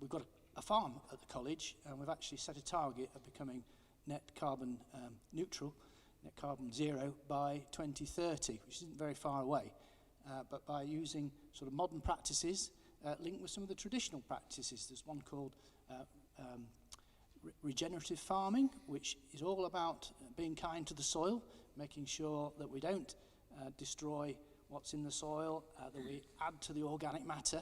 We've got a farm at the college, and we've actually set a target of becoming net carbon neutral, net carbon zero by 2030, which isn't very far away. But by using sort of modern practices linked with some of the traditional practices, there's one called regenerative farming, which is all about being kind to the soil, making sure that we don't destroy what's in the soil, that we add to the organic matter.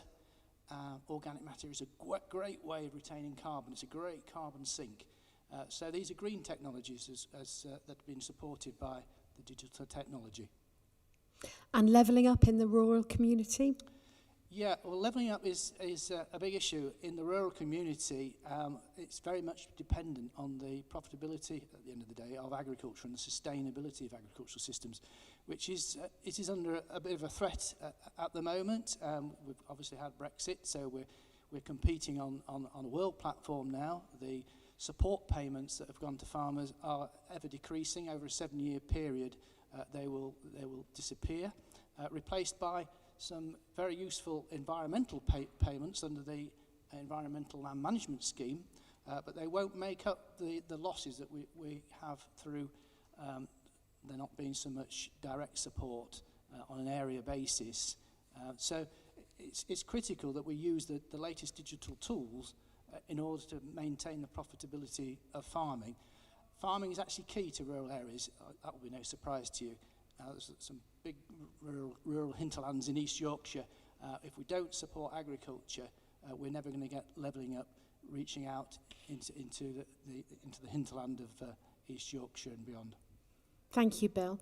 Organic matter is a great way of retaining carbon. It's a great carbon sink. So these are green technologies that have been supported by the digital technology. And levelling up in the rural community? Yeah, well, levelling up is a big issue. In the rural community, it's very much dependent on the profitability, at the end of the day, of agriculture and the sustainability of agricultural systems, which is it is under a bit of a threat at the moment. We've obviously had Brexit, so we're competing on a world platform now. The support payments that have gone to farmers are ever decreasing. Over a 7-year period, they will disappear, replaced by some very useful environmental payments under the Environmental Land Management Scheme, but they won't make up the losses that we have through there not being so much direct support on an area basis. So it's critical that we use the latest digital tools in order to maintain the profitability of farming. Farming is actually key to rural areas. That will be no surprise to you. There's some big rural hinterlands in East Yorkshire. If we don't support agriculture, we're never going to get levelling up, reaching out into the hinterland of East Yorkshire and beyond. Thank you, Bill.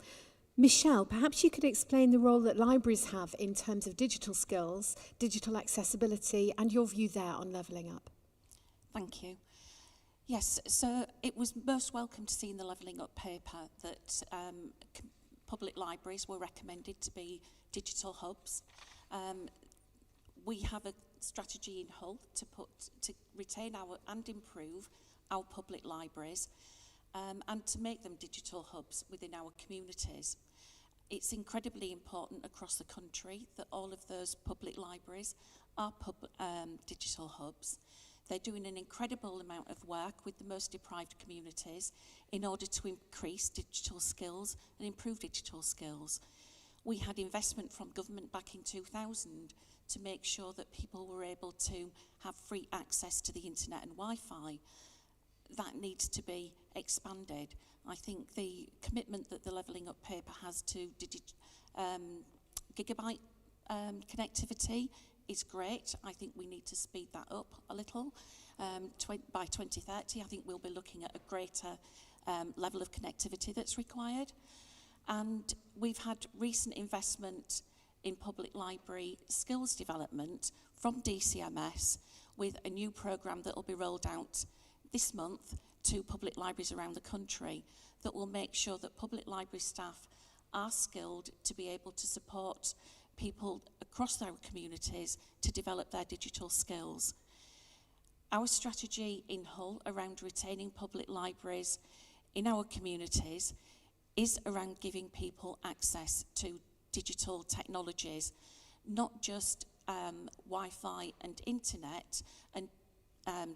Michelle, perhaps you could explain the role that libraries have in terms of digital skills, digital accessibility, and your view there on levelling up. Thank you. Yes, so it was most welcome to see in the Levelling Up paper that public libraries were recommended to be digital hubs. We have a strategy in Hull to retain and improve our public libraries and to make them digital hubs within our communities. It's incredibly important across the country that all of those public libraries are digital hubs. They're doing an incredible amount of work with the most deprived communities in order to increase digital skills and improve digital skills. We had investment from government back in 2000 to make sure that people were able to have free access to the internet and Wi-Fi. That needs to be expanded. I think the commitment that the Levelling Up paper has to gigabyte connectivity is great. I think we need to speed that up a little. By 2030, I think we'll be looking at a greater level of connectivity that's required. And we've had recent investment in public library skills development from DCMS with a new programme that will be rolled out this month to public libraries around the country that will make sure that public library staff are skilled to be able to support people across their communities to develop their digital skills. Our strategy in Hull around retaining public libraries in our communities is around giving people access to digital technologies, not just Wi-Fi and internet and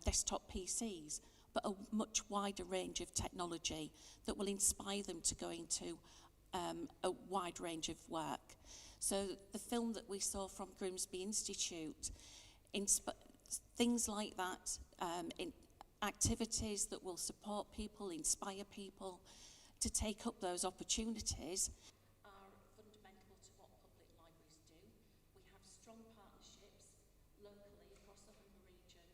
desktop PCs, but a much wider range of technology that will inspire them to go into a wide range of work. So the film that we saw from Grimsby Institute, things like that, in activities that will support people, inspire people to take up those opportunities, are fundamental to what public libraries do. We have strong partnerships locally across the Humber region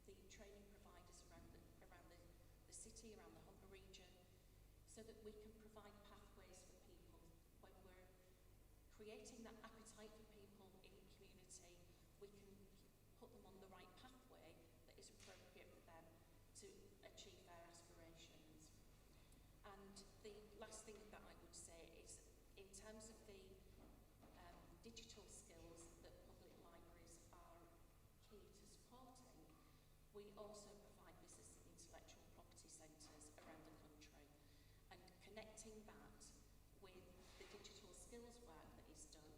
with the training providers around the city, around the Humber region, so that we can provide pathways for people. When we're creating that appetite for people in the community, we can put them on the right pathway that is appropriate for them to achieve their aspirations. And the last thing that I would say is, in terms of the digital skills that public libraries are key to supporting, we also provide business and intellectual property centres around the country, and connecting that with the digital skills work that is done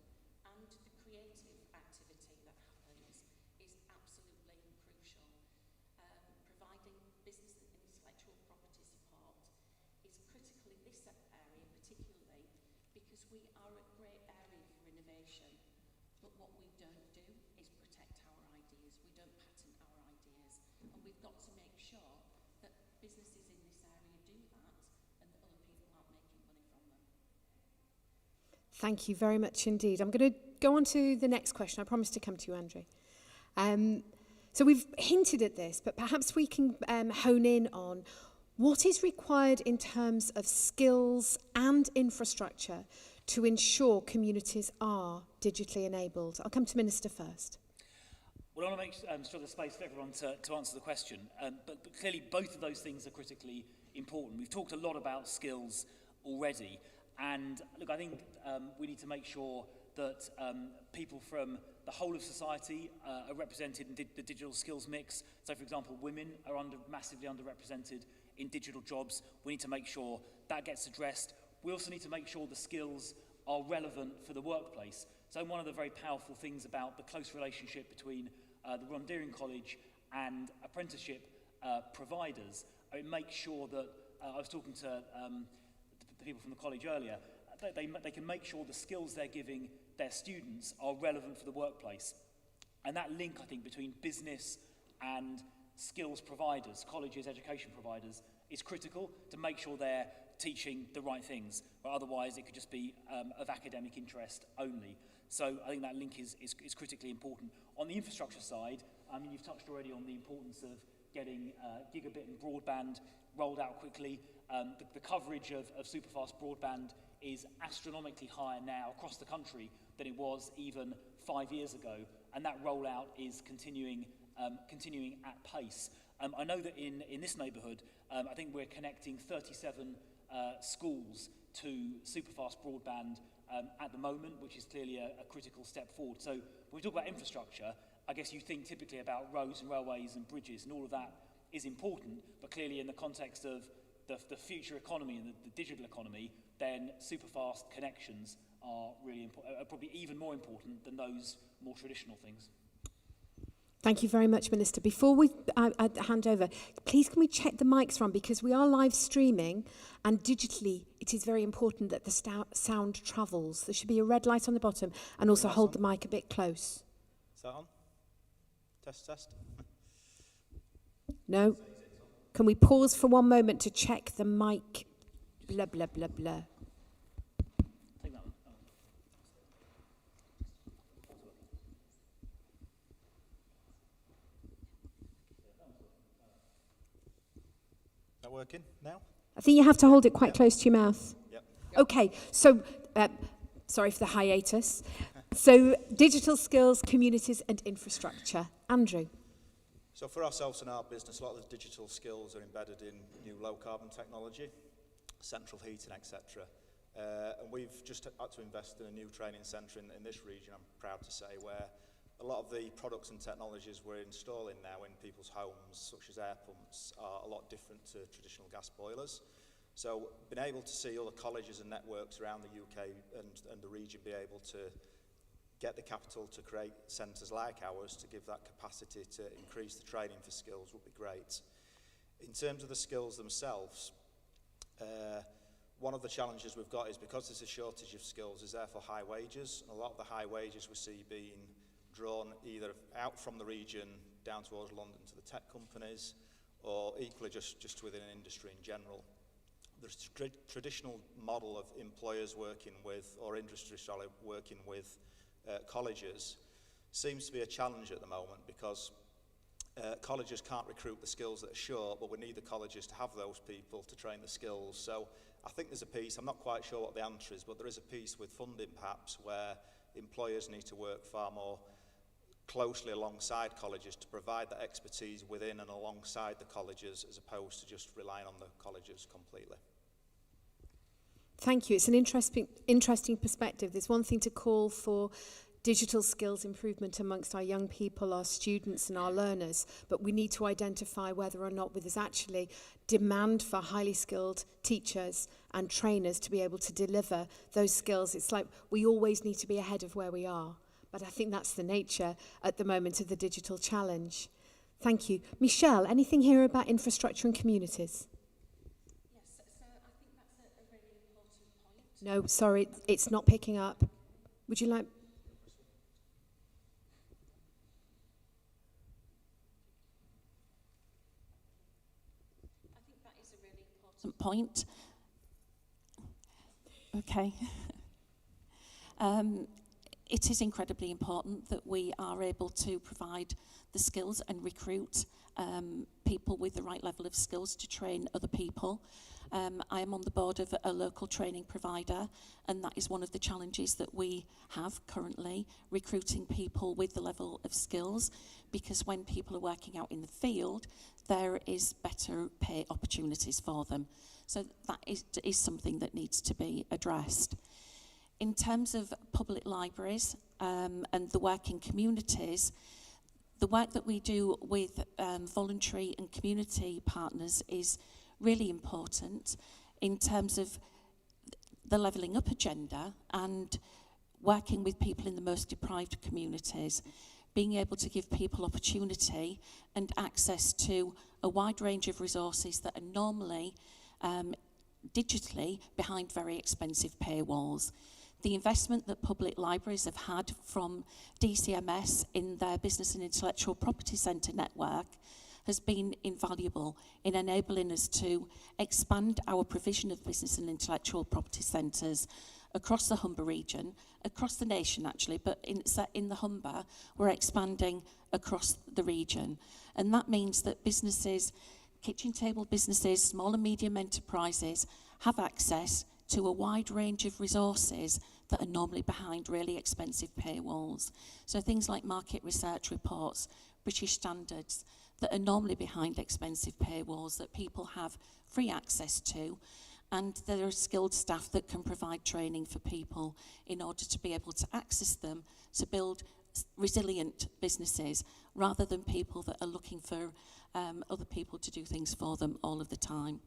and the creative activity that happens is absolutely crucial. Providing business and intellectual property support is critical in this area particularly because we are a great area for innovation, but what we don't do is protect our ideas. We don't patent our ideas, and we've got to make sure that businesses in this area do that and that other people aren't making money from them. Thank you very much indeed. I'm going to go on to the next question. I promised to come to you, Andrew. So we've hinted at this, but perhaps we can hone in on what is required in terms of skills and infrastructure to ensure communities are digitally enabled. I'll come to Minister first. Well, I want to make sure there's space for everyone to answer the question, but clearly both of those things are critically important. We've talked a lot about skills already, and look, I think we need to make sure that people from the whole of society are represented in the digital skills mix. So, for example, women are massively underrepresented in digital jobs. We need to make sure that gets addressed. We also need to make sure the skills are relevant for the workplace. So one of the very powerful things about the close relationship between the Royal Deering College and apprenticeship providers, it makes sure that, I was talking to the people from the college earlier, they can make sure the skills they're giving their students are relevant for the workplace. And that link, I think, between business and skills providers, colleges, education providers, is critical to make sure they're teaching the right things. But otherwise, it could just be of academic interest only. So I think that link is critically important. On the infrastructure side, I mean, you've touched already on the importance of getting gigabit and broadband rolled out quickly. The coverage of superfast broadband is astronomically higher now across the country than it was even 5 years ago, and that rollout is continuing at pace. I know that in this neighbourhood, I think we're connecting 37 schools to superfast broadband at the moment, which is clearly a critical step forward. So when we talk about infrastructure, I guess you think typically about roads and railways and bridges, and all of that is important, but clearly in the context of the future economy and the digital economy, then superfast connections are really are probably even more important than those more traditional things. Thank you very much, Minister. Before we hand over, please can we check the mics run, because we are live streaming and digitally it is very important that the sound travels. There should be a red light on the bottom, and also hold the mic a bit close. Is that on? Test. No? Can we pause for one moment to check the mic? Blah, blah, blah, blah. Take that one. That working now? I think you have to hold it quite close to your mouth. Yep. Okay, so, sorry for the hiatus. So, digital skills, communities and infrastructure. Andrew. So for ourselves and our business, a lot of the digital skills are embedded in new low-carbon technology, central heating, etc. And we've just had to invest in a new training centre in this region, I'm proud to say, where a lot of the products and technologies we're installing now in people's homes, such as air pumps, are a lot different to traditional gas boilers. So being able to see other colleges and networks around the UK and the region be able to get the capital to create centres like ours to give that capacity to increase the training for skills would be great. In terms of the skills themselves, one of the challenges we've got is because there's a shortage of skills is therefore high wages, and a lot of the high wages we see being drawn either out from the region down towards London to the tech companies, or equally just within an industry in general. There's a traditional model of employers working with, or industry working with colleges seems to be a challenge at the moment because colleges can't recruit the skills that are short, but we need the colleges to have those people to train the skills. So I think there's a piece, I'm not quite sure what the answer is, but there is a piece with funding perhaps where employers need to work far more closely alongside colleges to provide that expertise within and alongside the colleges as opposed to just relying on the colleges completely. Thank you. It's an interesting perspective. There's one thing to call for digital skills improvement amongst our young people, our students and our learners, but we need to identify whether or not there's actually demand for highly skilled teachers and trainers to be able to deliver those skills. It's like we always need to be ahead of where we are, but I think that's the nature at the moment of the digital challenge. Thank you. Michelle, anything here about infrastructure and communities? No, sorry, it's not picking up. Would you like... I think that is a really important point. Okay. It is incredibly important that we are able to provide the skills and recruit people with the right level of skills to train other people. I am on the board of a local training provider, and that is one of the challenges that we have currently, recruiting people with the level of skills, because when people are working out in the field, there is better pay opportunities for them. So that is something that needs to be addressed. In terms of public libraries and the work in communities, the work that we do with voluntary and community partners is really important in terms of the levelling up agenda and working with people in the most deprived communities, being able to give people opportunity and access to a wide range of resources that are normally digitally behind very expensive paywalls. The investment that public libraries have had from DCMS in their Business and Intellectual Property Centre network has been invaluable in enabling us to expand our provision of business and intellectual property centres across the Humber region, across the nation actually, but in the Humber, we're expanding across the region. And that means that businesses, kitchen table businesses, small and medium enterprises have access to a wide range of resources that are normally behind really expensive paywalls. So things like market research reports, British standards, that are normally behind expensive paywalls that people have free access to, and there are skilled staff that can provide training for people in order to be able to access them to build resilient businesses rather than people that are looking for other people to do things for them all of the time.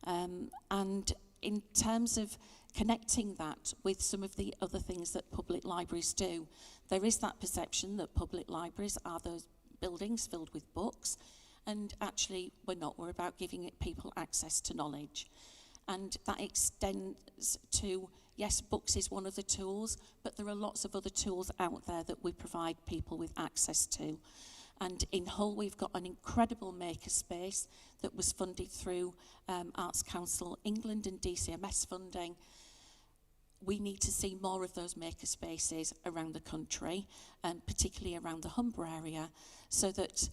And in terms of connecting that with some of the other things that public libraries do, there is that perception that public libraries are those buildings filled with books, and actually we're not. We're about giving people access to knowledge, and that extends to, yes, books is one of the tools, but there are lots of other tools out there that we provide people with access to. And in Hull, we've got an incredible makerspace that was funded through Arts Council England and DCMS funding. We need to see more of those makerspaces around the country, and particularly around the Humber area, so that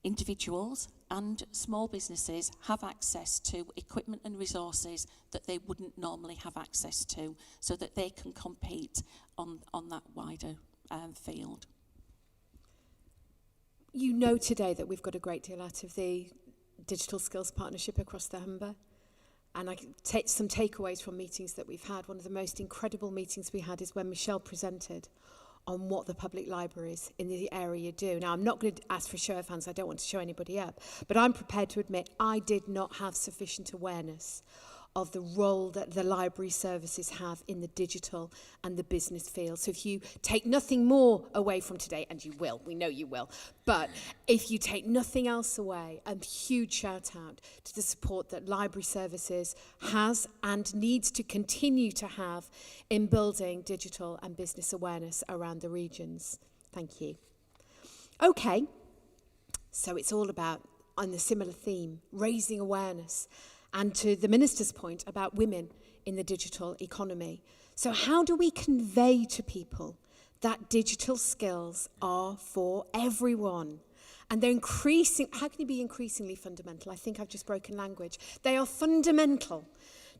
individuals and small businesses have access to equipment and resources that they wouldn't normally have access to, so that they can compete on that wider field. You know today that we've got a great deal out of the Digital Skills Partnership across the Humber. And I can take some takeaways from meetings that we've had. One of the most incredible meetings we had is when Michelle presented on what the public libraries in the area do. Now, I'm not going to ask for a show of hands. I don't want to show anybody up. But I'm prepared to admit I did not have sufficient awareness of the role that the library services have in the digital and the business field. So if you take nothing more away from today, and you will, we know you will, but if you take nothing else away, a huge shout out to the support that library services has and needs to continue to have in building digital and business awareness around the regions. Thank you. Okay, so it's all about, on the similar theme, raising awareness, and to the Minister's point about women in the digital economy. So how do we convey to people that digital skills are for everyone? And they're how can you be increasingly fundamental? I think I've just broken language. They are fundamental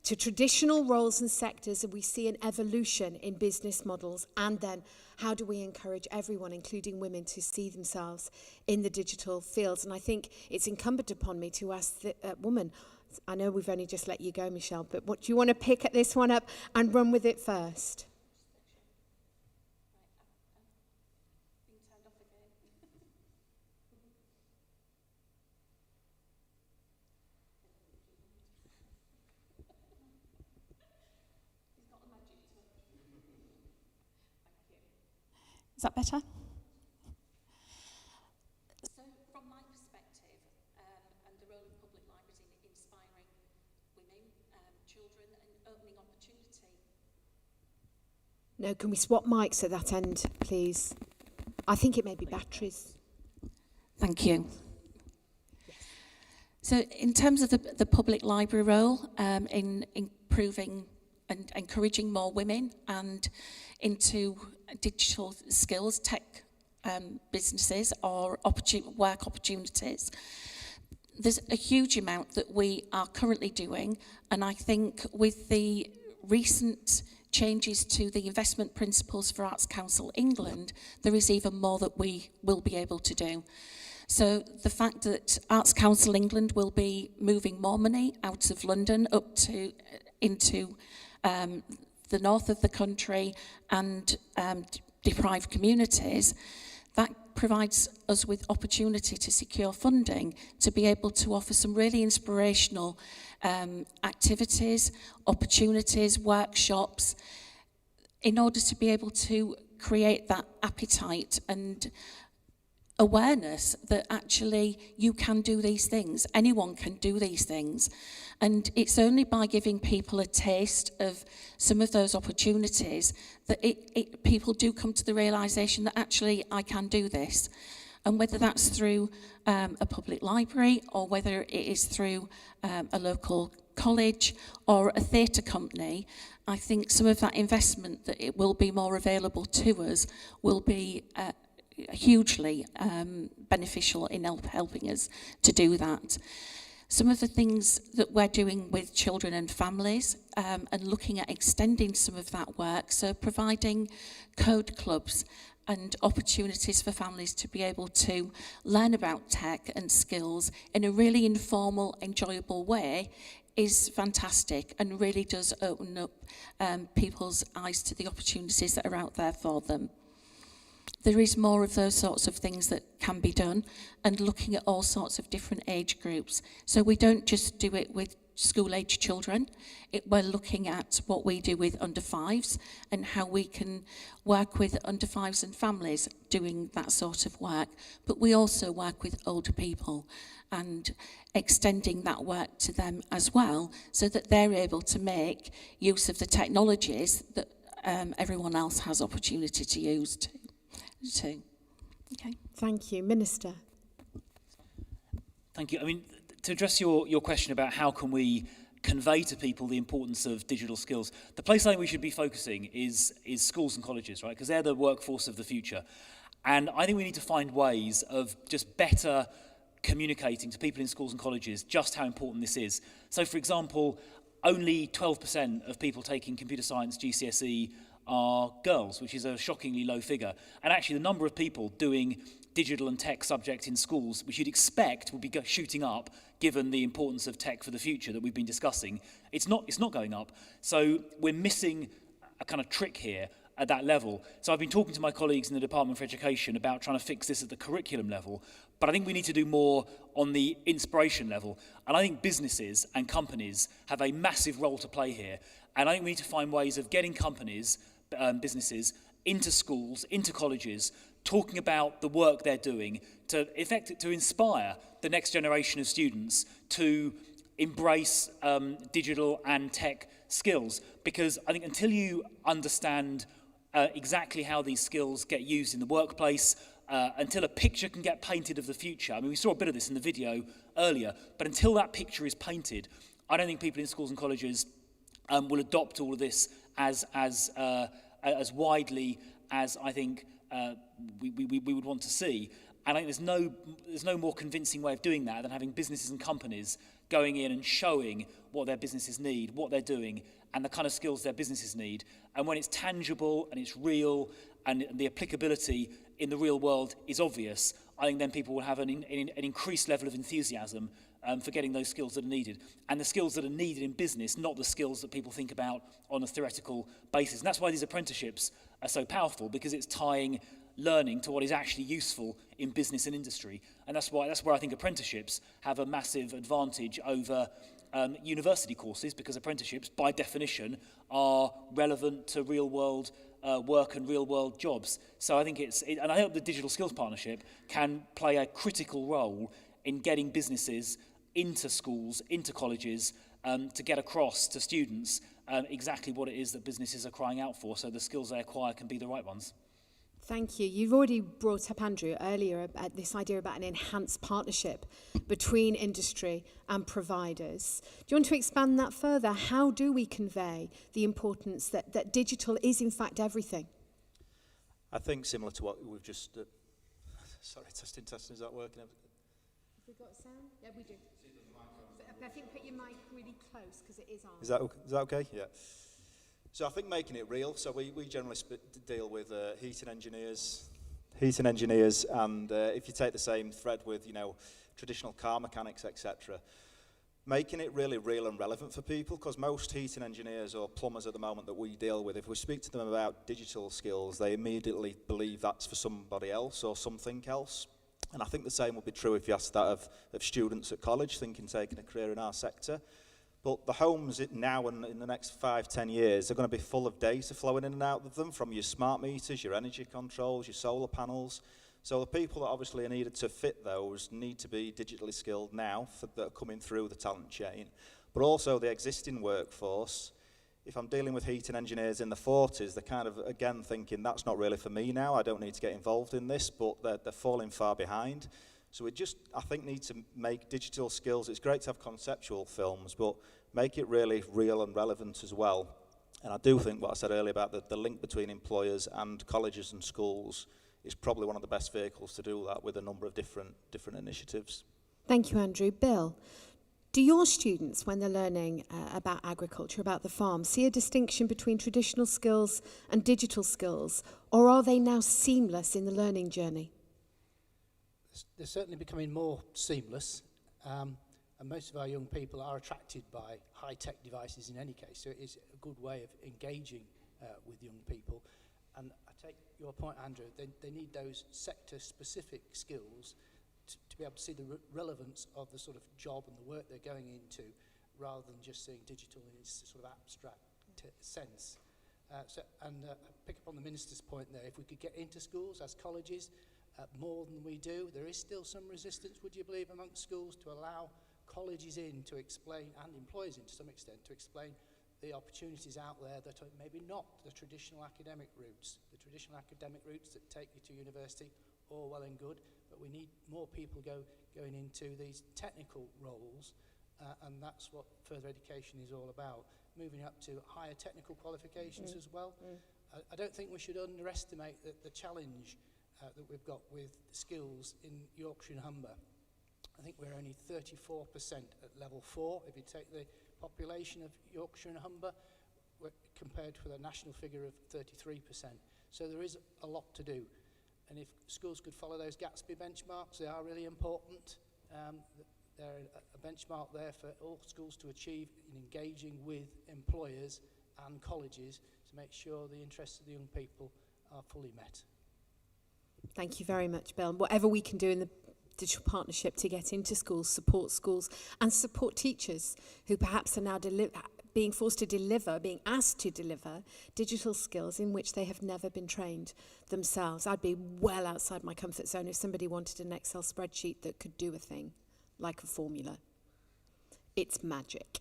to traditional roles and sectors, and we see an evolution in business models. And then how do we encourage everyone, including women, to see themselves in the digital fields? And I think it's incumbent upon me to ask the woman, I know we've only just let you go, Michelle, but what do you want to pick this one up and run with it first? Is that better? No, can we swap mics at that end, please? I think it may be batteries. Thank you. So in terms of the public library role in improving and encouraging more women and into digital skills, tech businesses or work opportunities, there's a huge amount that we are currently doing, and I think with the recent changes to the investment principles for Arts Council England, there is even more that we will be able to do. So the fact that Arts Council England will be moving more money out of London up to into the north of the country and deprived communities, that provides us with opportunity to secure funding to be able to offer some really inspirational activities, opportunities, workshops, in order to be able to create that appetite and awareness that actually you can do these things. Anyone can do these things. And it's only by giving people a taste of some of those opportunities that people do come to the realisation that actually I can do this. And whether that's through a public library or whether it is through a local college or a theatre company, I think some of that investment that it will be more available to us will be hugely beneficial in helping us to do that. Some of the things that we're doing with children and families and looking at extending some of that work, so providing code clubs and opportunities for families to be able to learn about tech and skills in a really informal, enjoyable way is fantastic and really does open up people's eyes to the opportunities that are out there for them. There is more of those sorts of things that can be done, and looking at all sorts of different age groups. So we don't just do it with school-age children. We're looking at what we do with under fives and how we can work with under fives and families doing that sort of work. But we also work with older people and extending that work to them as well, so that they're able to make use of the technologies that everyone else has opportunity to use too. Okay. Thank you. Minister. Thank you. I mean, to address your question about how can we convey to people the importance of digital skills, the place I think we should be focusing is schools and colleges, right? Because they're the workforce of the future. And I think we need to find ways of just better communicating to people in schools and colleges just how important this is. So, for example, only 12% of people taking computer science GCSE are girls, which is a shockingly low figure. And actually the number of people doing digital and tech subject in schools, which you'd expect would be shooting up given the importance of tech for the future that we've been discussing. It's not going up. So we're missing a kind of trick here at that level. So I've been talking to my colleagues in the Department for Education about trying to fix this at the curriculum level, but I think we need to do more on the inspiration level. And I think businesses and companies have a massive role to play here. And I think we need to find ways of getting companies, businesses, into schools, into colleges, talking about the work they're doing to inspire the next generation of students to embrace digital and tech skills. Because I think until you understand exactly how these skills get used in the workplace, until a picture can get painted of the future, I mean, we saw a bit of this in the video earlier, but until that picture is painted, I don't think people in schools and colleges will adopt all of this as widely as I think we would want to see. And I think there's no more convincing way of doing that than having businesses and companies going in and showing what their businesses need, what they're doing, and the kind of skills their businesses need. And when it's tangible and it's real and the applicability in the real world is obvious, I think then people will have an increased level of enthusiasm for getting those skills that are needed. And the skills that are needed in business, not the skills that people think about on a theoretical basis. And that's why these apprenticeships are so powerful, because it's tying learning to what is actually useful in business and industry. And that's where I think apprenticeships have a massive advantage over university courses, because apprenticeships, by definition, are relevant to real-world work and real-world jobs. So I think and I hope the Digital Skills Partnership can play a critical role in getting businesses into schools, into colleges, to get across to students exactly what it is that businesses are crying out for, so the skills they acquire can be the right ones. Thank you. You've already brought up, Andrew, earlier about this idea about an enhanced partnership between industry and providers. Do you want to expand that further? How do we convey the importance that digital is in fact everything? I think similar to what we've just... sorry, testing, is that working? Have we got sound? Yeah, we do. I think put your mic really close because it is on. Is that okay? Yeah. So I think making it real. So we generally deal with heating engineers, and if you take the same thread with traditional car mechanics, etc., making it really real and relevant for people, because most heating engineers or plumbers at the moment that we deal with, if we speak to them about digital skills, they immediately believe that's for somebody else or something else. And I think the same will be true if you ask that of students at college thinking taking a career in our sector. But the homes now and in the next 5-10 years are going to be full of data flowing in and out of them, from your smart meters, your energy controls, your solar panels. So the people that obviously are needed to fit those need to be digitally skilled now that are coming through the talent chain. But also the existing workforce. If I'm dealing with heating engineers in the 40s, they're kind of, again, thinking, that's not really for me now, I don't need to get involved in this, but they're falling far behind. So we just, I think, need to make digital skills, it's great to have conceptual films, but make it really real and relevant as well. And I do think what I said earlier about the link between employers and colleges and schools is probably one of the best vehicles to do that, with a number of different initiatives. Thank you, Andrew. Bill, do your students, when they're learning about agriculture, about the farm, see a distinction between traditional skills and digital skills, or are they now seamless in the learning journey? They're certainly becoming more seamless, and most of our young people are attracted by high-tech devices in any case, so it is a good way of engaging with young people. And I take your point, Andrew, they need those sector-specific skills to be able to see the relevance of the sort of job and the work they're going into, rather than just seeing digital in its sort of abstract sense. I pick up on the Minister's point there. If we could get into schools as colleges more than we do, there is still some resistance, would you believe, amongst schools to allow colleges in to explain, and employers in to some extent, to explain the opportunities out there that are maybe not the traditional academic routes. The traditional academic routes that take you to university, all well and good, but we need more people going into these technical roles, and that's what further education is all about, moving up to higher technical qualifications as well. I don't think we should underestimate the challenge that we've got with skills in Yorkshire and Humber. I think we're only 34% at level 4. If you take the population of Yorkshire and Humber, compared with a national figure of 33%. So there is a lot to do. And if schools could follow those Gatsby benchmarks, they are really important. They're a benchmark there for all schools to achieve in engaging with employers and colleges to make sure the interests of the young people are fully met. Thank you very much, Bill. Whatever we can do in the digital partnership to get into schools, and support teachers who perhaps are now being forced to deliver, being asked to deliver digital skills in which they have never been trained themselves. I'd be well outside my comfort zone if somebody wanted an Excel spreadsheet that could do a thing like a formula. It's magic.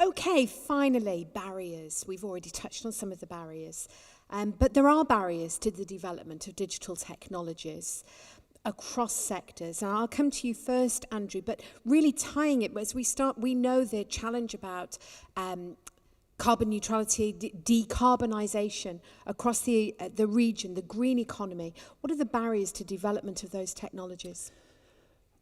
Okay, finally, barriers. We've already touched on some of the barriers. But there are barriers to the development of digital technologies across sectors. And I'll come to you first, Andrew, but really tying it, as we start, we know the challenge about carbon neutrality, decarbonisation across the region, the green economy. What are the barriers to development of those technologies?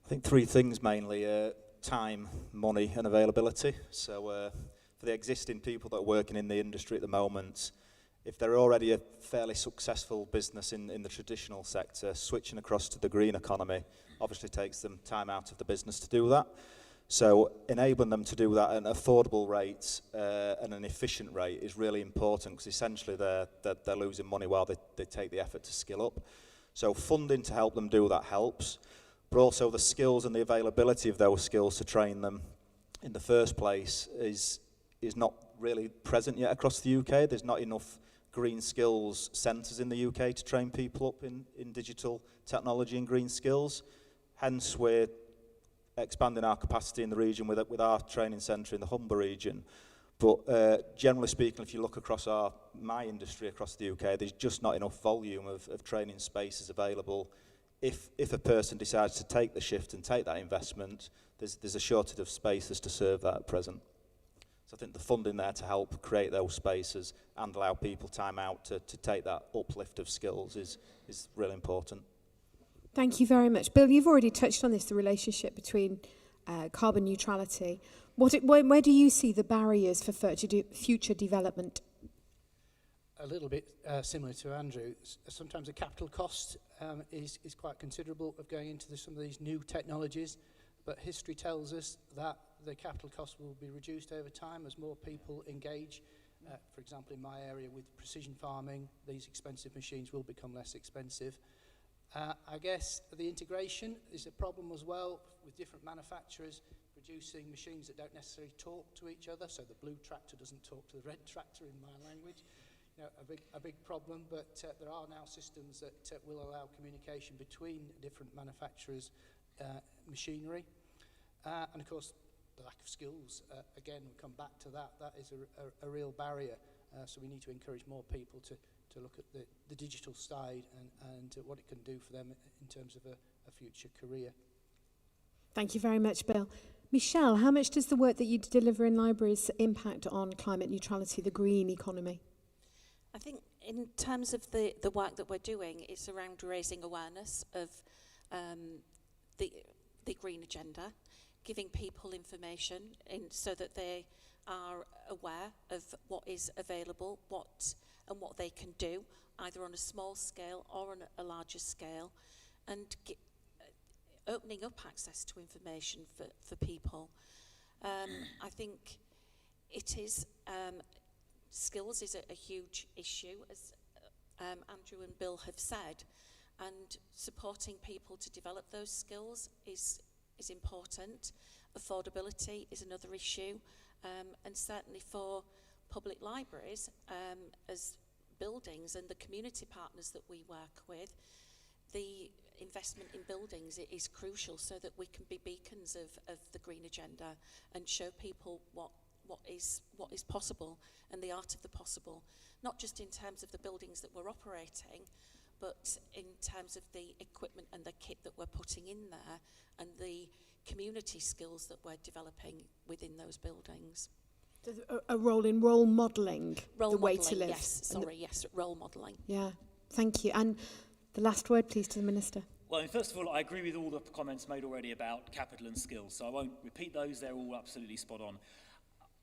I think three things mainly: time, money and availability. So for the existing people that are working in the industry at the moment, if they're already a fairly successful business in the traditional sector, switching across to the green economy obviously takes them time out of the business to do that. So enabling them to do that at an affordable rate and an efficient rate is really important, because essentially they're losing money while they take the effort to skill up. So funding to help them do that helps, but also the skills and the availability of those skills to train them in the first place is not really present yet across the UK. There's not enough green skills centres in the UK to train people up in digital technology and green skills. Hence, we're expanding our capacity in the region with our training centre in the Humber region. But generally speaking, if you look across my industry across the UK, there's just not enough volume of training spaces available. If a person decides to take the shift and take that investment, there's a shortage of spaces to serve that at present. So I think the funding there to help create those spaces and allow people time out to take that uplift of skills is really important. Thank you very much. Bill, you've already touched on this, the relationship between carbon neutrality. Where do you see the barriers for future development? A little bit similar to Andrew. Sometimes the capital cost is quite considerable of going into some of these new technologies, but history tells us that the capital cost will be reduced over time as more people engage. For example, in my area with precision farming, these expensive machines will become less expensive. I guess the integration is a problem as well, with different manufacturers producing machines that don't necessarily talk to each other. So the blue tractor doesn't talk to the red tractor in my language. You know, a big problem, but there are now systems that will allow communication between different manufacturers' machinery. And of course, the lack of skills, again, we'll come back to that. That is a real barrier. So we need to encourage more people to look at the digital side and what it can do for them in terms of a future career. Thank you very much, Bill. Michelle, how much does the work that you deliver in libraries impact on climate neutrality, the green economy? I think in terms of the work that we're doing, it's around raising awareness of the green agenda, giving people information so that they are aware of what is available, what they can do, either on a small scale or on a larger scale, and opening up access to information for people. I think it is, skills is a huge issue, as Andrew and Bill have said, and supporting people to develop those skills is important. Affordability is another issue, and certainly for public libraries as buildings and the community partners that we work with, the investment in buildings is crucial so that we can be beacons of the green agenda and show people what is possible and the art of the possible, not just in terms of the buildings that we're operating, but in terms of the equipment and the kit that we're putting in there and the community skills that we're developing within those buildings. A role in role modelling, the way to live. Yes, role modelling. Yeah, thank you. And the last word, please, to the Minister. Well, first of all, I agree with all the comments made already about capital and skills, so I won't repeat those. They're all absolutely spot on.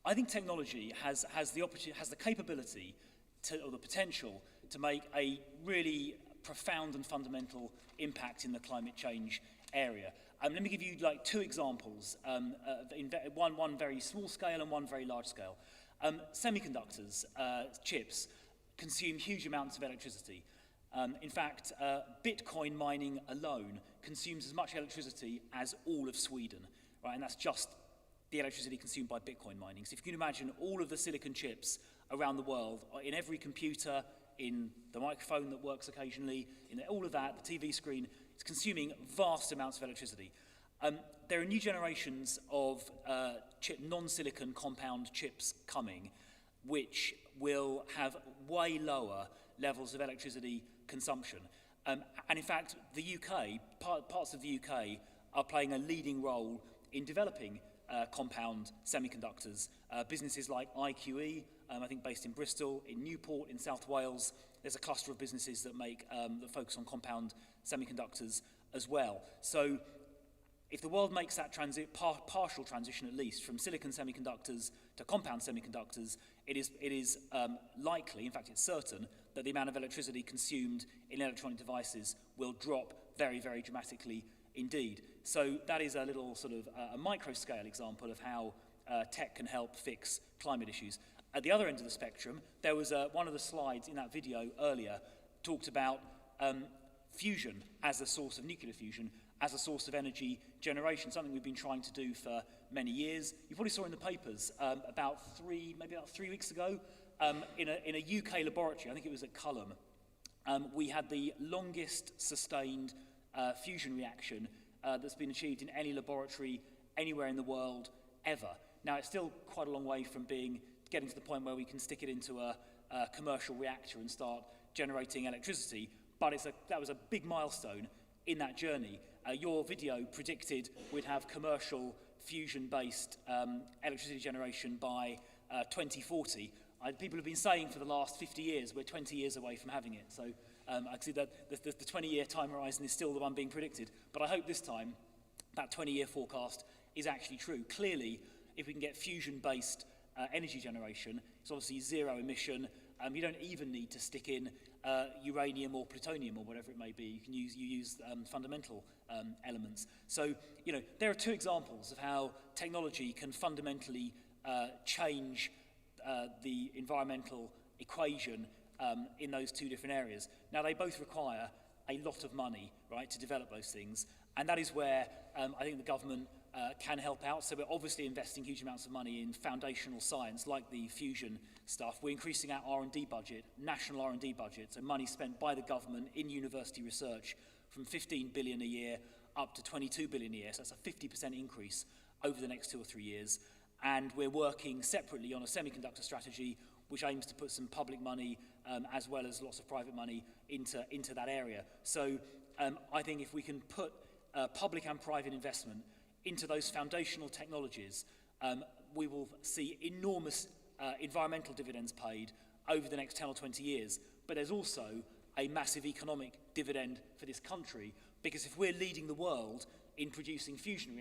I think technology has the capability or the potential to make a really profound and fundamental impact in the climate change area. Let me give you like 2 examples, one very small scale and one very large scale. Semiconductors, chips, consume huge amounts of electricity. In fact, Bitcoin mining alone consumes as much electricity as all of Sweden, right? And that's just the electricity consumed by Bitcoin mining. So if you can imagine all of the silicon chips around the world, in every computer, in the microphone that works occasionally, in all of that, the TV screen, it's consuming vast amounts of electricity. There are new generations of non-silicon compound chips coming, which will have way lower levels of electricity consumption. And in fact, the UK, parts of the UK are playing a leading role in developing compound semiconductors. Businesses like IQE, I think based in Bristol, in Newport, in South Wales, there's a cluster of businesses that that focus on compound semiconductors as well. So if the world makes that partial transition at least from silicon semiconductors to compound semiconductors, it is likely, in fact it's certain, that the amount of electricity consumed in electronic devices will drop very, very dramatically indeed. So that is a little sort of a micro-scale example of how tech can help fix climate issues. At the other end of the spectrum, there was one of the slides in that video earlier talked about fusion as a source of nuclear fusion, as a source of energy generation, something we've been trying to do for many years. You probably saw in the papers maybe about 3 weeks ago, in a UK laboratory, I think it was at Culham, we had the longest sustained fusion reaction that's been achieved in any laboratory anywhere in the world ever. Now, it's still quite a long way from getting to the point where we can stick it into a commercial reactor and start generating electricity, but that was a big milestone in that journey. Your video predicted we'd have commercial fusion-based electricity generation by 2040. People have been saying for the last 50 years we're 20 years away from having it. So I can see that the 20-year time horizon is still the one being predicted. But I hope this time that 20-year forecast is actually true. Clearly, if we can get fusion-based energy generation, it's obviously zero emission. You don't even need to stick in uranium or plutonium or whatever it may be. You can use fundamental elements. So, there are 2 examples of how technology can fundamentally change the environmental equation in those 2 different areas. Now, they both require a lot of money, right, to develop those things. And that is where I think the government can help out. So we're obviously investing huge amounts of money in foundational science, like the fusion stuff. We're increasing our R&D budget, national R&D budget, so money spent by the government in university research from 15 billion a year up to 22 billion a year. So that's a 50% increase over the next 2 or 3 years. And we're working separately on a semiconductor strategy which aims to put some public money as well as lots of private money into that area. So I think if we can put public and private investment into those foundational technologies, we will see enormous environmental dividends paid over the next 10 or 20 years. But there's also a massive economic dividend for this country, because if we're leading the world in producing fusion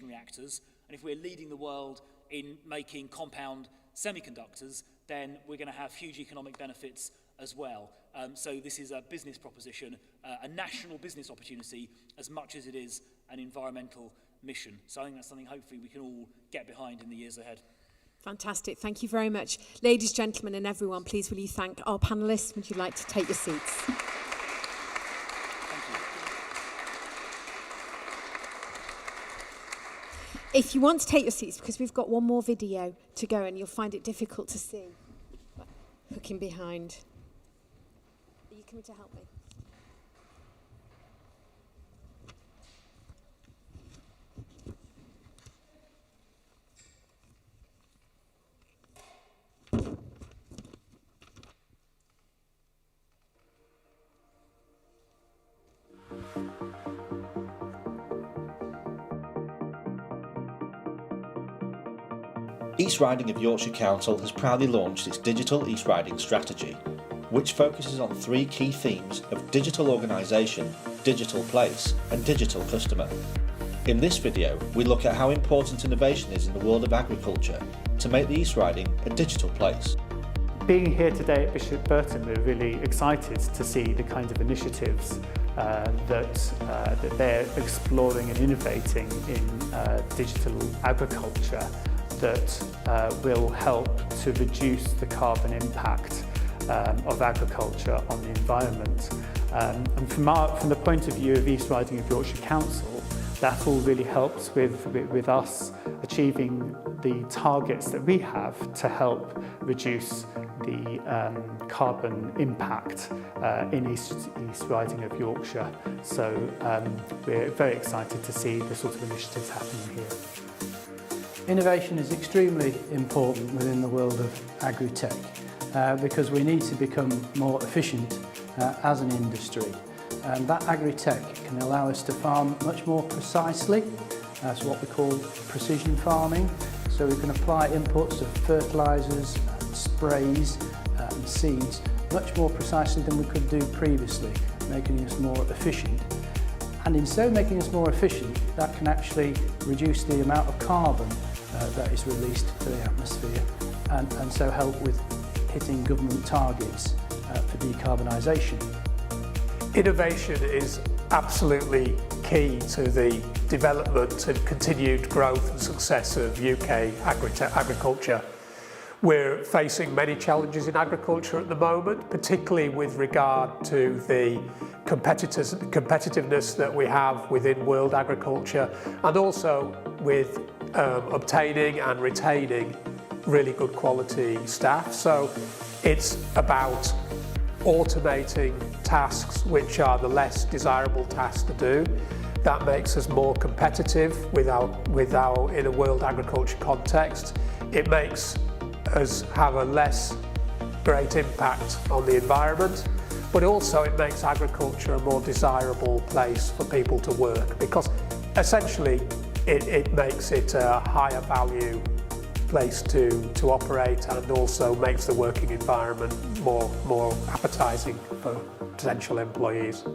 reactors, and if we're leading the world in making compound semiconductors, then we're going to have huge economic benefits as well. So this is a business proposition, a national business opportunity, as much as it is an environmental mission. So I think that's something hopefully we can all get behind in the years ahead. Fantastic. Thank you very much. Ladies, gentlemen, and everyone, please will you thank our panellists? Would you like to take your seats? Thank you. If you want to take your seats, because we've got one more video to go and you'll find it difficult to see. Hooking behind. Are you coming to help me? East Riding of Yorkshire Council has proudly launched its Digital East Riding strategy, which focuses on 3 key themes of digital organisation, digital place and digital customer. In this video, we look at how important innovation is in the world of agriculture to make the East Riding a digital place. being here today at Bishop Burton, we're really excited to see the kind of initiatives that they're exploring and innovating in digital agriculture that will help to reduce the carbon impact of agriculture on the environment. And from the point of view of East Riding of Yorkshire Council, that all really helps with us achieving the targets that we have to help reduce the carbon impact in East Riding of Yorkshire. So we're very excited to see the sort of initiatives happening here. Innovation is extremely important within the world of agri-tech because we need to become more efficient as an industry. And that agri-tech can allow us to farm much more precisely. That's what we call precision farming. So we can apply inputs of fertilisers, sprays and seeds much more precisely than we could do previously, making us more efficient. And in so making us more efficient, that can actually reduce the amount of carbon that is released to the atmosphere and so help with hitting government targets for decarbonisation. Innovation is absolutely key to the development and continued growth and success of UK agriculture. We're facing many challenges in agriculture at the moment, particularly with regard to the competitiveness that we have within world agriculture, and also with obtaining and retaining really good quality staff. So it's about automating tasks which are the less desirable tasks to do. That makes us more competitive in a world agriculture context. It makes us have a less great impact on the environment, but also it makes agriculture a more desirable place for people to work, because essentially it makes it a higher value place to operate, and also makes the working environment more appetising for potential employees.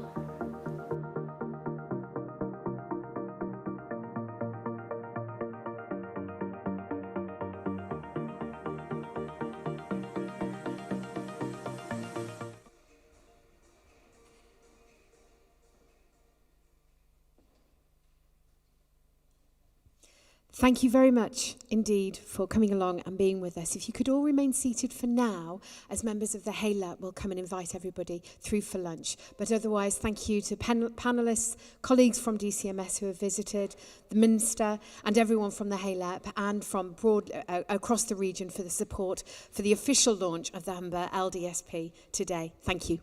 Thank you very much indeed for coming along and being with us. If you could all remain seated for now, as members of the HALA will come and invite everybody through for lunch. But otherwise, thank you to panellists, colleagues from DCMS who have visited, the Minister and everyone from the HALA and from across the region for the support for the official launch of the Humber LDSP today. Thank you.